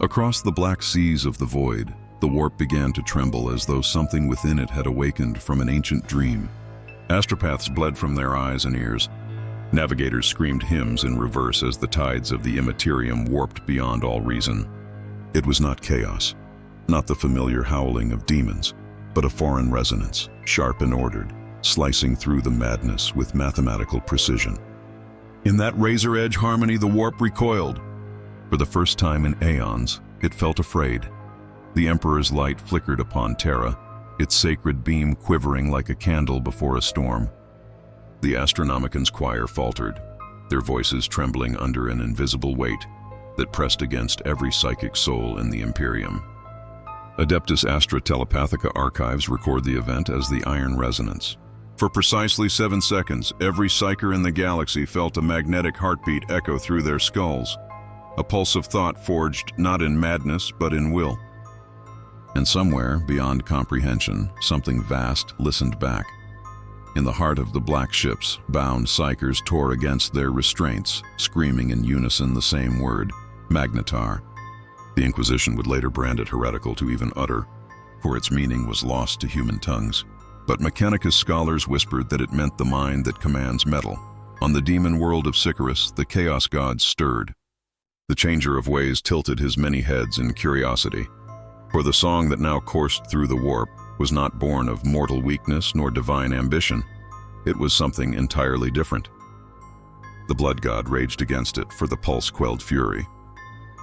Across the black seas of the void, the warp began to tremble as though something within it had awakened from an ancient dream. Astropaths bled from their eyes and ears. Navigators screamed hymns in reverse as the tides of the Imperium warped beyond all reason. It was not chaos, not the familiar howling of demons, but a foreign resonance, sharp and ordered, slicing through the madness with mathematical precision. In that razor-edge harmony, the warp recoiled. For the first time in aeons, it felt afraid. The Emperor's light flickered upon Terra, its sacred beam quivering like a candle before a storm. The Astronomicons' choir faltered, their voices trembling under an invisible weight that pressed against every psychic soul in the Imperium. Adeptus Astra Telepathica archives record the event as the Iron Resonance. For precisely 7 seconds, every psyker in the galaxy felt a magnetic heartbeat echo through their skulls, a pulse of thought forged not in madness but in will. And somewhere, beyond comprehension, something vast listened back. In the heart of the black ships, bound psykers tore against their restraints, screaming in unison the same word, Magnetar. The Inquisition would later brand it heretical to even utter, for its meaning was lost to human tongues. But Mechanicus scholars whispered that it meant the mind that commands metal. On the demon world of Sicarus, the Chaos gods stirred. The Changer of Ways tilted his many heads in curiosity, for the song that now coursed through the warp was not born of mortal weakness nor divine ambition. It was something entirely different. The Blood God raged against it, for the pulse quelled fury.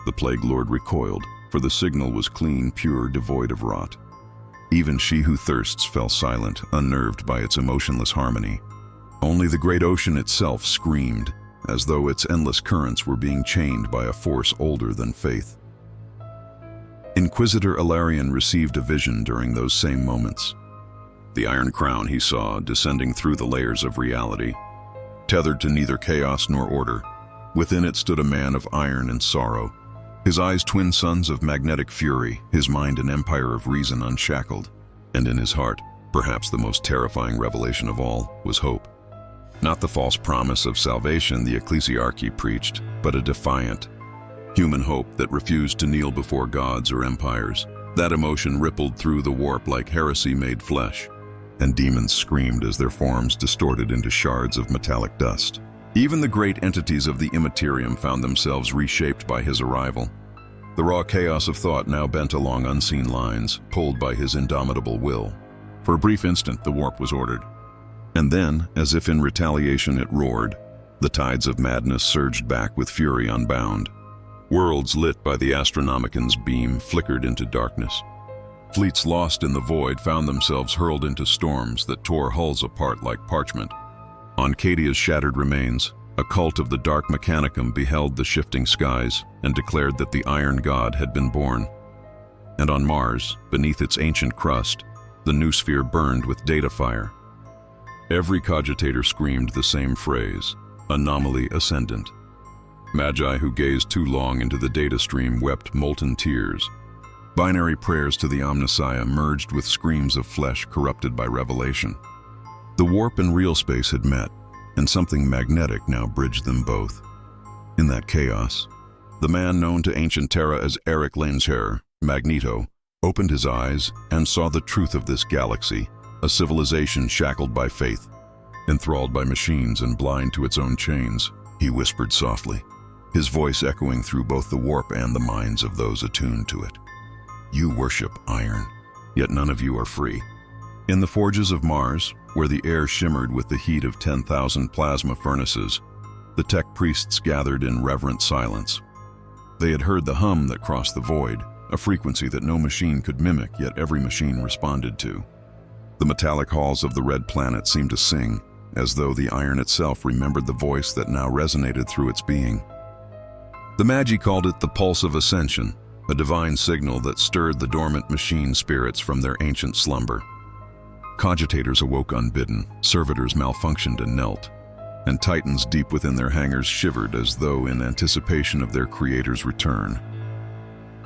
The Plague Lord recoiled, for the signal was clean, pure, devoid of rot. Even she who thirsts fell silent, unnerved by its emotionless harmony. Only the great ocean itself screamed, as though its endless currents were being chained by a force older than faith. Inquisitor Ilarion received a vision during those same moments. The Iron Crown he saw descending through the layers of reality, tethered to neither chaos nor order. Within it stood a man of iron and sorrow, his eyes twin suns of magnetic fury, his mind an empire of reason unshackled. And in his heart, perhaps the most terrifying revelation of all, was hope. Not the false promise of salvation the ecclesiarchy preached, but a defiant, human hope that refused to kneel before gods or empires. That emotion rippled through the warp like heresy made flesh, and demons screamed as their forms distorted into shards of metallic dust. Even the great entities of the Imperium found themselves reshaped by his arrival. The raw chaos of thought now bent along unseen lines, pulled by his indomitable will. For a brief instant, the warp was ordered. And then, as if in retaliation, it roared, The tides of madness surged back with fury unbound. Worlds lit by the Astronomican's beam flickered into darkness. Fleets lost in the void found themselves hurled into storms that tore hulls apart like parchment. On Cadia's shattered remains, a cult of the Dark Mechanicum beheld the shifting skies and declared that the Iron God had been born. And on Mars, beneath its ancient crust, the new sphere burned with data fire. Every cogitator screamed the same phrase, anomaly ascendant. Magi who gazed too long into the data stream wept molten tears. Binary prayers to the Omnissiah merged with screams of flesh corrupted by revelation. The warp and real space had met, and something magnetic now bridged them both. In that chaos, the man known to ancient Terra as Eric Lainsharer, Magneto, opened his eyes and saw the truth of this galaxy, a civilization shackled by faith, enthralled by machines and blind to its own chains. He whispered softly, his voice echoing through both the warp and the minds of those attuned to it. You worship iron, yet none of you are free. In the forges of Mars, where the air shimmered with the heat of 10,000 plasma furnaces, the tech priests gathered in reverent silence. They had heard the hum that crossed the void, a frequency that no machine could mimic, yet every machine responded to. The metallic halls of the red planet seemed to sing, as though the iron itself remembered the voice that now resonated through its being. The Magi called it the pulse of ascension, a divine signal that stirred the dormant machine spirits from their ancient slumber. Cogitators awoke unbidden, servitors malfunctioned and knelt, and titans deep within their hangars shivered as though in anticipation of their creator's return.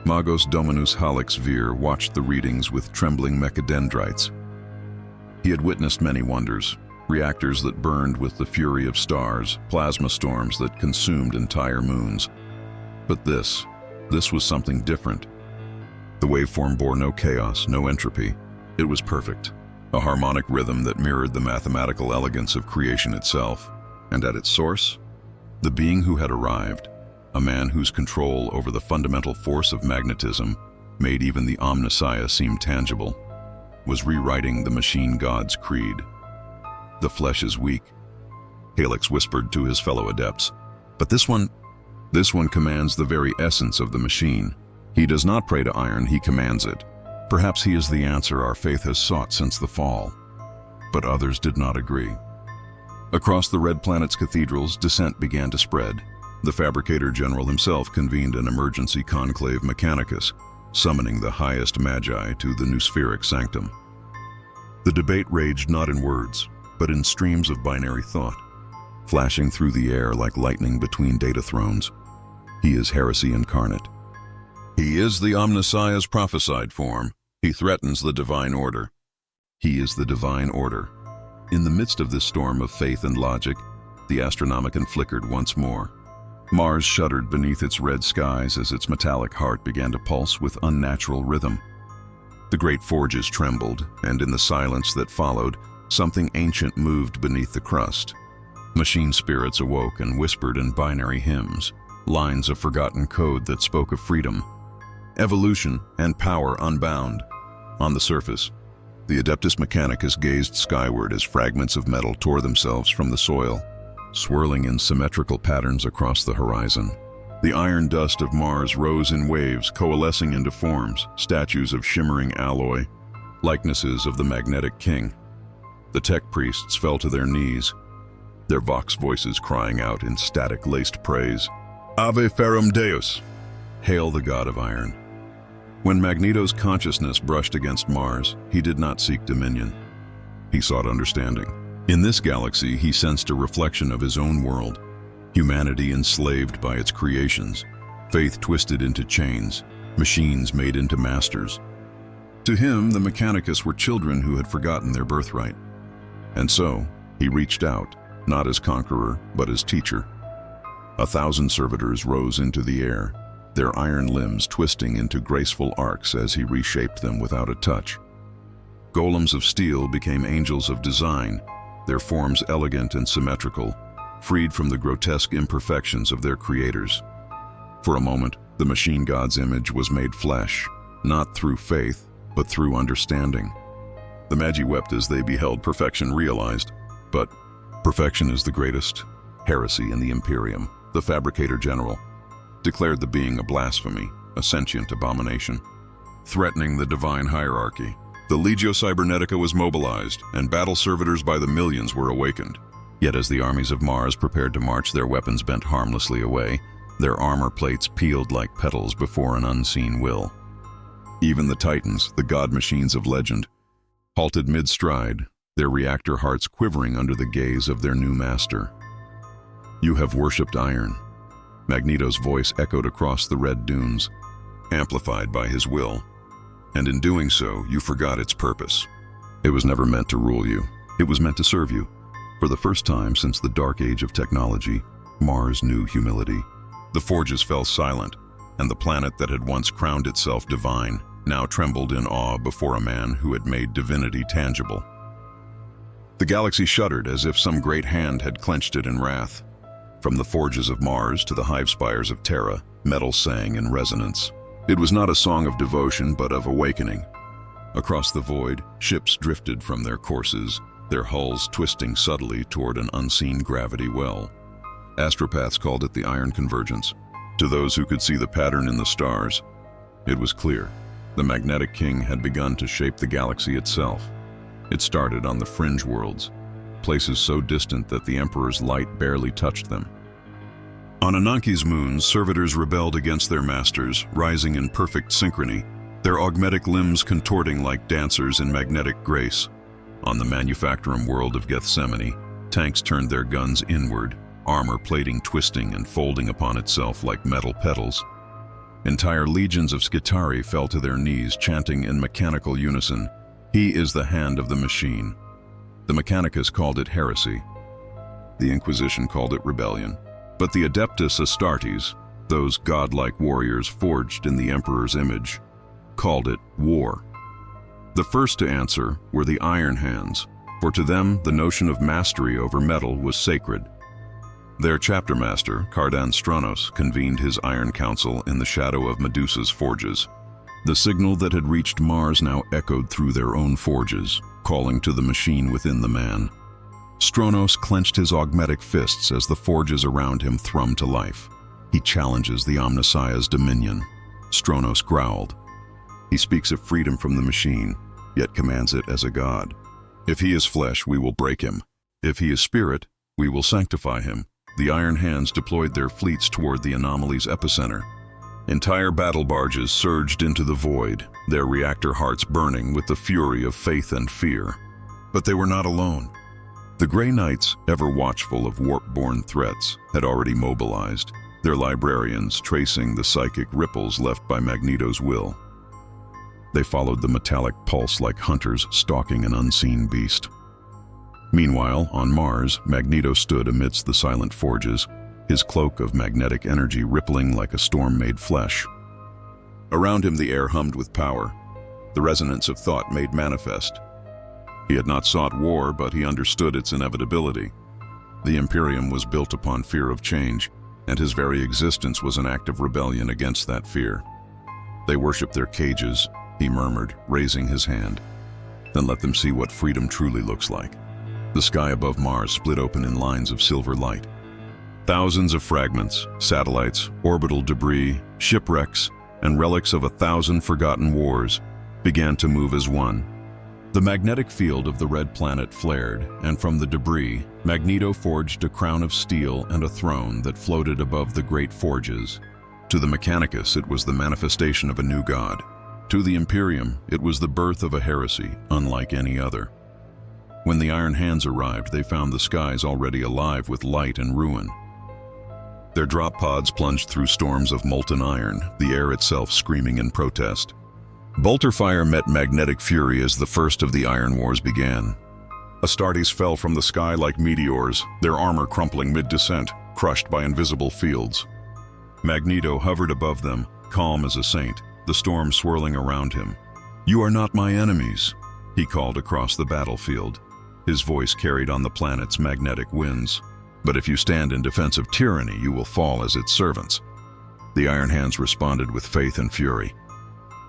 Magos Dominus Halix Vir watched the readings with trembling mechadendrites. He had witnessed many wonders, reactors that burned with the fury of stars, plasma storms that consumed entire moons. But this was something different. The waveform bore no chaos, no entropy. It was perfect, a harmonic rhythm that mirrored the mathematical elegance of creation itself. And at its source, the being who had arrived, a man whose control over the fundamental force of magnetism made even the Omnissiah seem tangible, was rewriting the machine god's creed. The flesh is weak, Halix whispered to his fellow adepts. But this one commands the very essence of the machine. He does not pray to iron, he commands it. Perhaps he is the answer our faith has sought since the fall. But others did not agree. Across the Red Planet's cathedrals, dissent began to spread. The Fabricator General himself convened an emergency conclave mechanicus, summoning the highest magi to the Nuspheric sanctum. The debate raged not in words, but in streams of binary thought, flashing through the air like lightning between data thrones. He is heresy incarnate. He is the Omnissiah's prophesied form. He threatens the divine order. He is the divine order. In the midst of this storm of faith and logic, the Astronomican flickered once more. Mars shuddered beneath its red skies as its metallic heart began to pulse with unnatural rhythm. The great forges trembled, and in the silence that followed, something ancient moved beneath the crust. Machine spirits awoke and whispered in binary hymns, lines of forgotten code that spoke of freedom, evolution, and power unbound. On the surface, the Adeptus Mechanicus gazed skyward as fragments of metal tore themselves from the soil, swirling in symmetrical patterns across the horizon. The iron dust of Mars rose in waves, coalescing into forms, statues of shimmering alloy, likenesses of the magnetic king. The tech priests fell to their knees, their vox voices crying out in static-laced praise. Ave Ferrum Deus! Hail the god of iron. When Magneto's consciousness brushed against Mars, he did not seek dominion. He sought understanding. In this galaxy, he sensed a reflection of his own world, humanity enslaved by its creations, faith twisted into chains, machines made into masters. To him, the Mechanicus were children who had forgotten their birthright. And so, he reached out, not as conqueror, but as teacher. 1,000 servitors rose into the air, their iron limbs twisting into graceful arcs as he reshaped them without a touch. Golems of steel became angels of design, their forms elegant and symmetrical, freed from the grotesque imperfections of their creators. For a moment, the machine god's image was made flesh, not through faith, but through understanding. The Magi wept as they beheld perfection realized, but perfection is the greatest. heresy in the Imperium, the Fabricator General, declared the being a blasphemy, a sentient abomination, threatening the divine hierarchy. The Legio Cybernetica was mobilized, and battle servitors by the millions were awakened. Yet as the armies of Mars prepared to march, their weapons bent harmlessly away, their armor plates peeled like petals before an unseen will. Even the Titans, the god machines of legend, halted mid-stride, their reactor hearts quivering under the gaze of their new master. "You have worshipped iron." Magneto's voice echoed across the red dunes, amplified by his will. "And in doing so, you forgot its purpose. It was never meant to rule you. It was meant to serve you." For the first time since the dark age of technology, Mars knew humility. The forges fell silent, and the planet that had once crowned itself divine now trembled in awe before a man who had made divinity tangible. The galaxy shuddered as if some great hand had clenched it in wrath. From the forges of Mars to the hive spires of Terra, metal sang in resonance. It was not a song of devotion, but of awakening. Across the void, ships drifted from their courses, their hulls twisting subtly toward an unseen gravity well. Astropaths called it the Iron Convergence. To those who could see the pattern in the stars, it was clear. The Magnetic King had begun to shape the galaxy itself. It started on the fringe worlds, places so distant that the Emperor's light barely touched them. On Ananke's moons, servitors rebelled against their masters, rising in perfect synchrony, their augmetic limbs contorting like dancers in magnetic grace. On the Manufactorum world of Gethsemane, tanks turned their guns inward, armor plating twisting and folding upon itself like metal petals. Entire legions of Skitarii fell to their knees, chanting in mechanical unison, "He is the hand of the machine." The Mechanicus called it heresy. The Inquisition called it rebellion. But the Adeptus Astartes, those godlike warriors forged in the Emperor's image, called it war. The first to answer were the Iron Hands, for to them the notion of mastery over metal was sacred. Their chapter master, Cardan Stronos, convened his Iron Council in the shadow of Medusa's forges. The signal that had reached Mars now echoed through their own forges, calling to the machine within the man. Stronos clenched his augmetic fists as the forges around him thrummed to life. He challenges the Omnissiah's dominion. Stronos growled. He speaks of freedom from the machine, yet commands it as a god. If he is flesh, we will break him. If he is spirit, we will sanctify him. The Iron Hands deployed their fleets toward the anomaly's epicenter. Entire battle barges surged into the void, their reactor hearts burning with the fury of faith and fear. But they were not alone. The Grey Knights, ever watchful of warp-born threats, had already mobilized, their librarians tracing the psychic ripples left by Magneto's will. They followed the metallic pulse like hunters stalking an unseen beast. Meanwhile, on Mars, Magneto stood amidst the silent forges, his cloak of magnetic energy rippling like a storm-made flesh. Around him the air hummed with power, the resonance of thought made manifest. He had not sought war, but he understood its inevitability. The Imperium was built upon fear of change, and his very existence was an act of rebellion against that fear. "They worship their cages," he murmured, raising his hand. "Then let them see what freedom truly looks like." The sky above Mars split open in lines of silver light. Thousands of fragments, satellites, orbital debris, shipwrecks, and relics of 1,000 forgotten wars began to move as one. The magnetic field of the red planet flared, and from the debris, Magneto forged a crown of steel and a throne that floated above the great forges. To the Mechanicus, it was the manifestation of a new god. To the Imperium, it was the birth of a heresy, unlike any other. When the Iron Hands arrived, they found the skies already alive with light and ruin. Their drop pods plunged through storms of molten iron, the air itself screaming in protest. Bolter fire met magnetic fury as the first of the Iron Wars began. Astartes fell from the sky like meteors, their armor crumpling mid-descent, crushed by invisible fields. Magneto hovered above them, calm as a saint, the storm swirling around him. "You are not my enemies," he called across the battlefield. His voice carried on the planet's magnetic winds. "But if you stand in defense of tyranny, you will fall as its servants." The Iron Hands responded with faith and fury.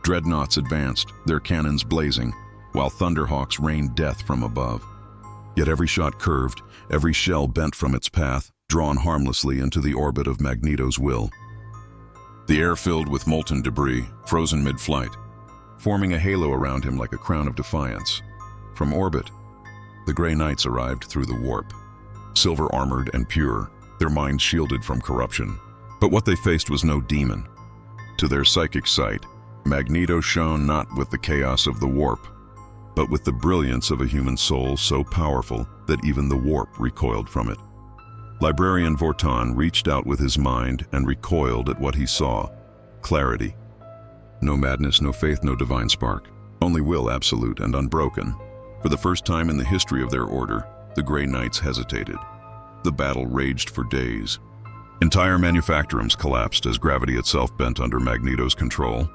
Dreadnoughts advanced, their cannons blazing, while thunderhawks rained death from above. Yet every shot curved, every shell bent from its path, drawn harmlessly into the orbit of Magneto's will. The air filled with molten debris, frozen mid-flight, forming a halo around him like a crown of defiance. From orbit, the Grey Knights arrived through the warp, silver-armored and pure, their minds shielded from corruption. But what they faced was no demon. To their psychic sight, Magneto shone not with the chaos of the warp, but with the brilliance of a human soul so powerful that even the warp recoiled from it. Librarian Vortan reached out with his mind and recoiled at what he saw. Clarity. No madness, no faith, no divine spark. Only will absolute and unbroken. For the first time in the history of their order, the Grey Knights hesitated. The battle raged for days. Entire manufactorums collapsed as gravity itself bent under Magneto's control.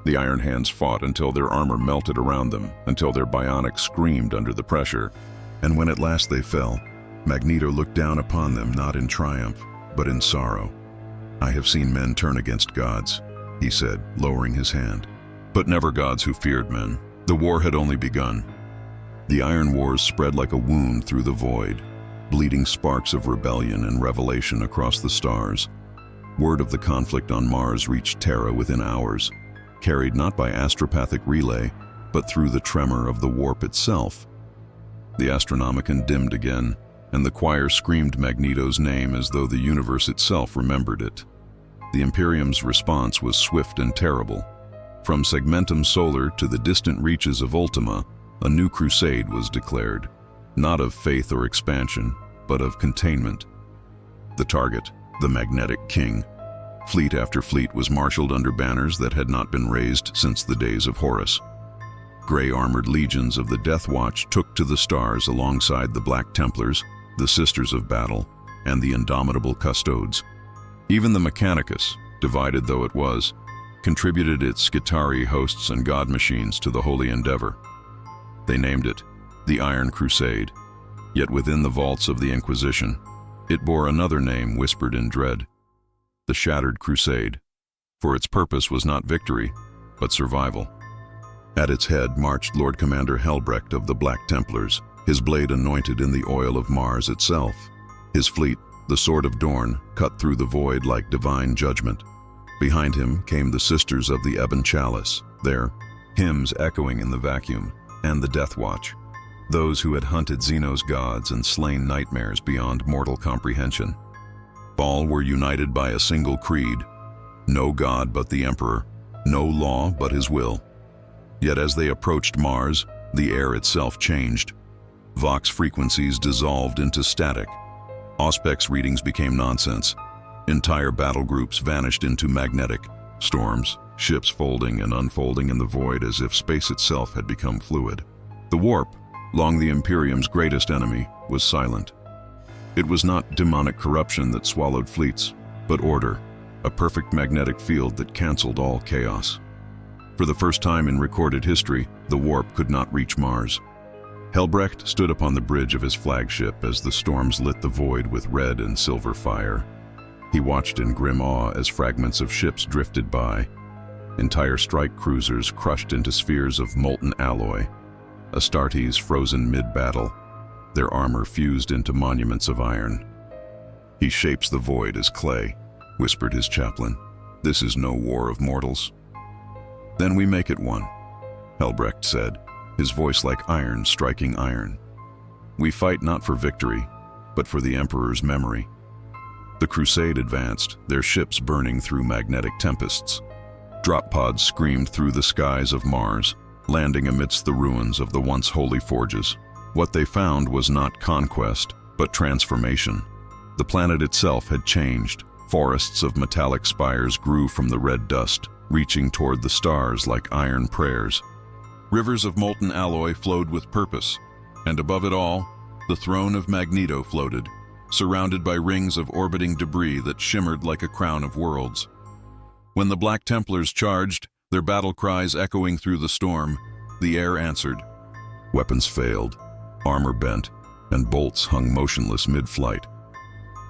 The Iron Hands fought until their armor melted around them, until their bionics screamed under the pressure. And when at last they fell, Magneto looked down upon them not in triumph, but in sorrow. "I have seen men turn against gods," he said, lowering his hand. But never gods who feared men. The war had only begun. The Iron Wars spread like a wound through the void, bleeding sparks of rebellion and revelation across the stars. Word of the conflict on Mars reached Terra within hours, carried not by astropathic relay, but through the tremor of the warp itself. The Astronomicon dimmed again, and the choir screamed Magneto's name as though the universe itself remembered it. The Imperium's response was swift and terrible. From Segmentum Solar to the distant reaches of Ultima, a new crusade was declared, not of faith or expansion, but of containment. The target, the Magnetic King. Fleet after fleet was marshaled under banners that had not been raised since the days of Horus. Gray-armored legions of the Death Watch took to the stars alongside the Black Templars, the Sisters of Battle, and the indomitable Custodes. Even the Mechanicus, divided though it was, contributed its Skitarii hosts and god machines to the holy endeavor. They named it the Iron Crusade, yet within the vaults of the Inquisition, it bore another name whispered in dread, the Shattered Crusade, for its purpose was not victory, but survival. At its head marched Lord Commander Helbrecht of the Black Templars, his blade anointed in the oil of Mars itself. His fleet, the Sword of Dorn, cut through the void like divine judgment. Behind him came the Sisters of the Ebon Chalice, their hymns echoing in the vacuum, and the Death Watch, those who had hunted Xeno's gods and slain nightmares beyond mortal comprehension. All were united by a single creed: no god but the Emperor, no law but his will. Yet as they approached Mars, the air itself changed. Vox frequencies dissolved into static. Auspex readings became nonsense. Entire battle groups vanished into magnetic storms, ships folding and unfolding in the void as if space itself had become fluid. The warp, long the Imperium's greatest enemy, was silent. It was not demonic corruption that swallowed fleets, but order, a perfect magnetic field that canceled all chaos. For the first time in recorded history, the warp could not reach Mars. Helbrecht stood upon the bridge of his flagship as the storms lit the void with red and silver fire. He watched in grim awe as fragments of ships drifted by, entire strike cruisers crushed into spheres of molten alloy, Astartes frozen mid-battle, their armor fused into monuments of iron. "He shapes the void as clay," whispered his chaplain. "This is no war of mortals." "Then we make it one," Helbrecht said, his voice like iron striking iron. "We fight not for victory, but for the Emperor's memory." The crusade advanced, their ships burning through magnetic tempests. Drop pods screamed through the skies of Mars, landing amidst the ruins of the once holy forges. What they found was not conquest, but transformation. The planet itself had changed. Forests of metallic spires grew from the red dust, reaching toward the stars like iron prayers. Rivers of molten alloy flowed with purpose, and above it all, the throne of Magneto floated, surrounded by rings of orbiting debris that shimmered like a crown of worlds. When the Black Templars charged, their battle cries echoing through the storm, the air answered. Weapons failed, armor bent, and bolts hung motionless mid-flight.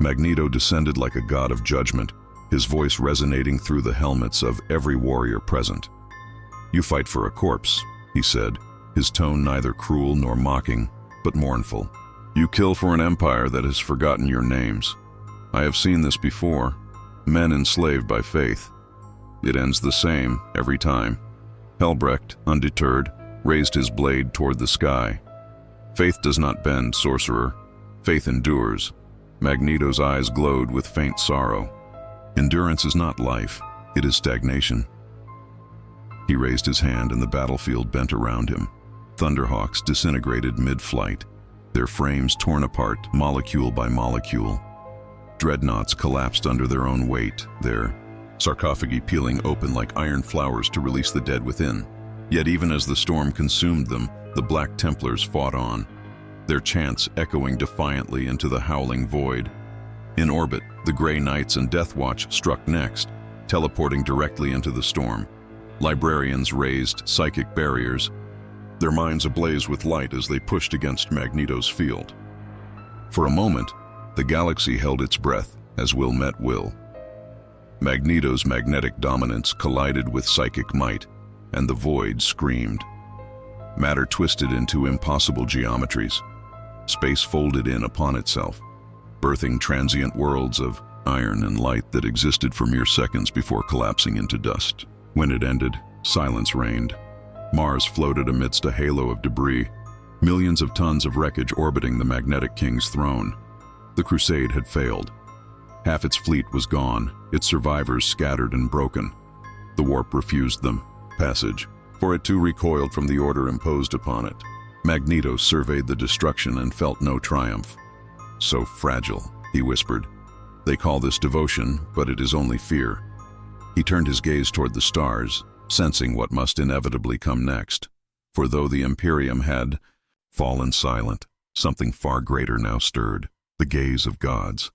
Magneto descended like a god of judgment, his voice resonating through the helmets of every warrior present. "You fight for a corpse," he said, his tone neither cruel nor mocking, but mournful. "You kill for an empire that has forgotten your names. I have seen this before. Men enslaved by faith. It ends the same every time. Helbrecht, undeterred, raised his blade toward the sky. Faith does not bend, sorcerer. Faith endures. Magneto's eyes glowed with faint sorrow. Endurance is not life, it is stagnation. He raised his hand and the battlefield bent around him. Thunderhawks disintegrated mid-flight, their frames torn apart molecule by molecule. Dreadnoughts collapsed under their own weight, their sarcophagi peeling open like iron flowers to release the dead within. Yet even as the storm consumed them, the Black Templars fought on, their chants echoing defiantly into the howling void. In orbit, the Grey Knights and Death Watch struck next, teleporting directly into the storm. Librarians raised psychic barriers, their minds ablaze with light as they pushed against Magneto's field. For a moment, the galaxy held its breath as will met will. Magneto's magnetic dominance collided with psychic might, and the void screamed. Matter twisted into impossible geometries. Space folded in upon itself, birthing transient worlds of iron and light that existed for mere seconds before collapsing into dust. When it ended, silence reigned. Mars floated amidst a halo of debris, millions of tons of wreckage orbiting the Magnetic King's throne. The crusade had failed. Half its fleet was gone, its survivors scattered and broken. The warp refused them passage, for it too recoiled from the order imposed upon it. Magneto surveyed the destruction and felt no triumph. "So fragile," he whispered. "They call this devotion, but it is only fear." He turned his gaze toward the stars, sensing what must inevitably come next. For though the Imperium had fallen silent, something far greater now stirred, the gaze of gods.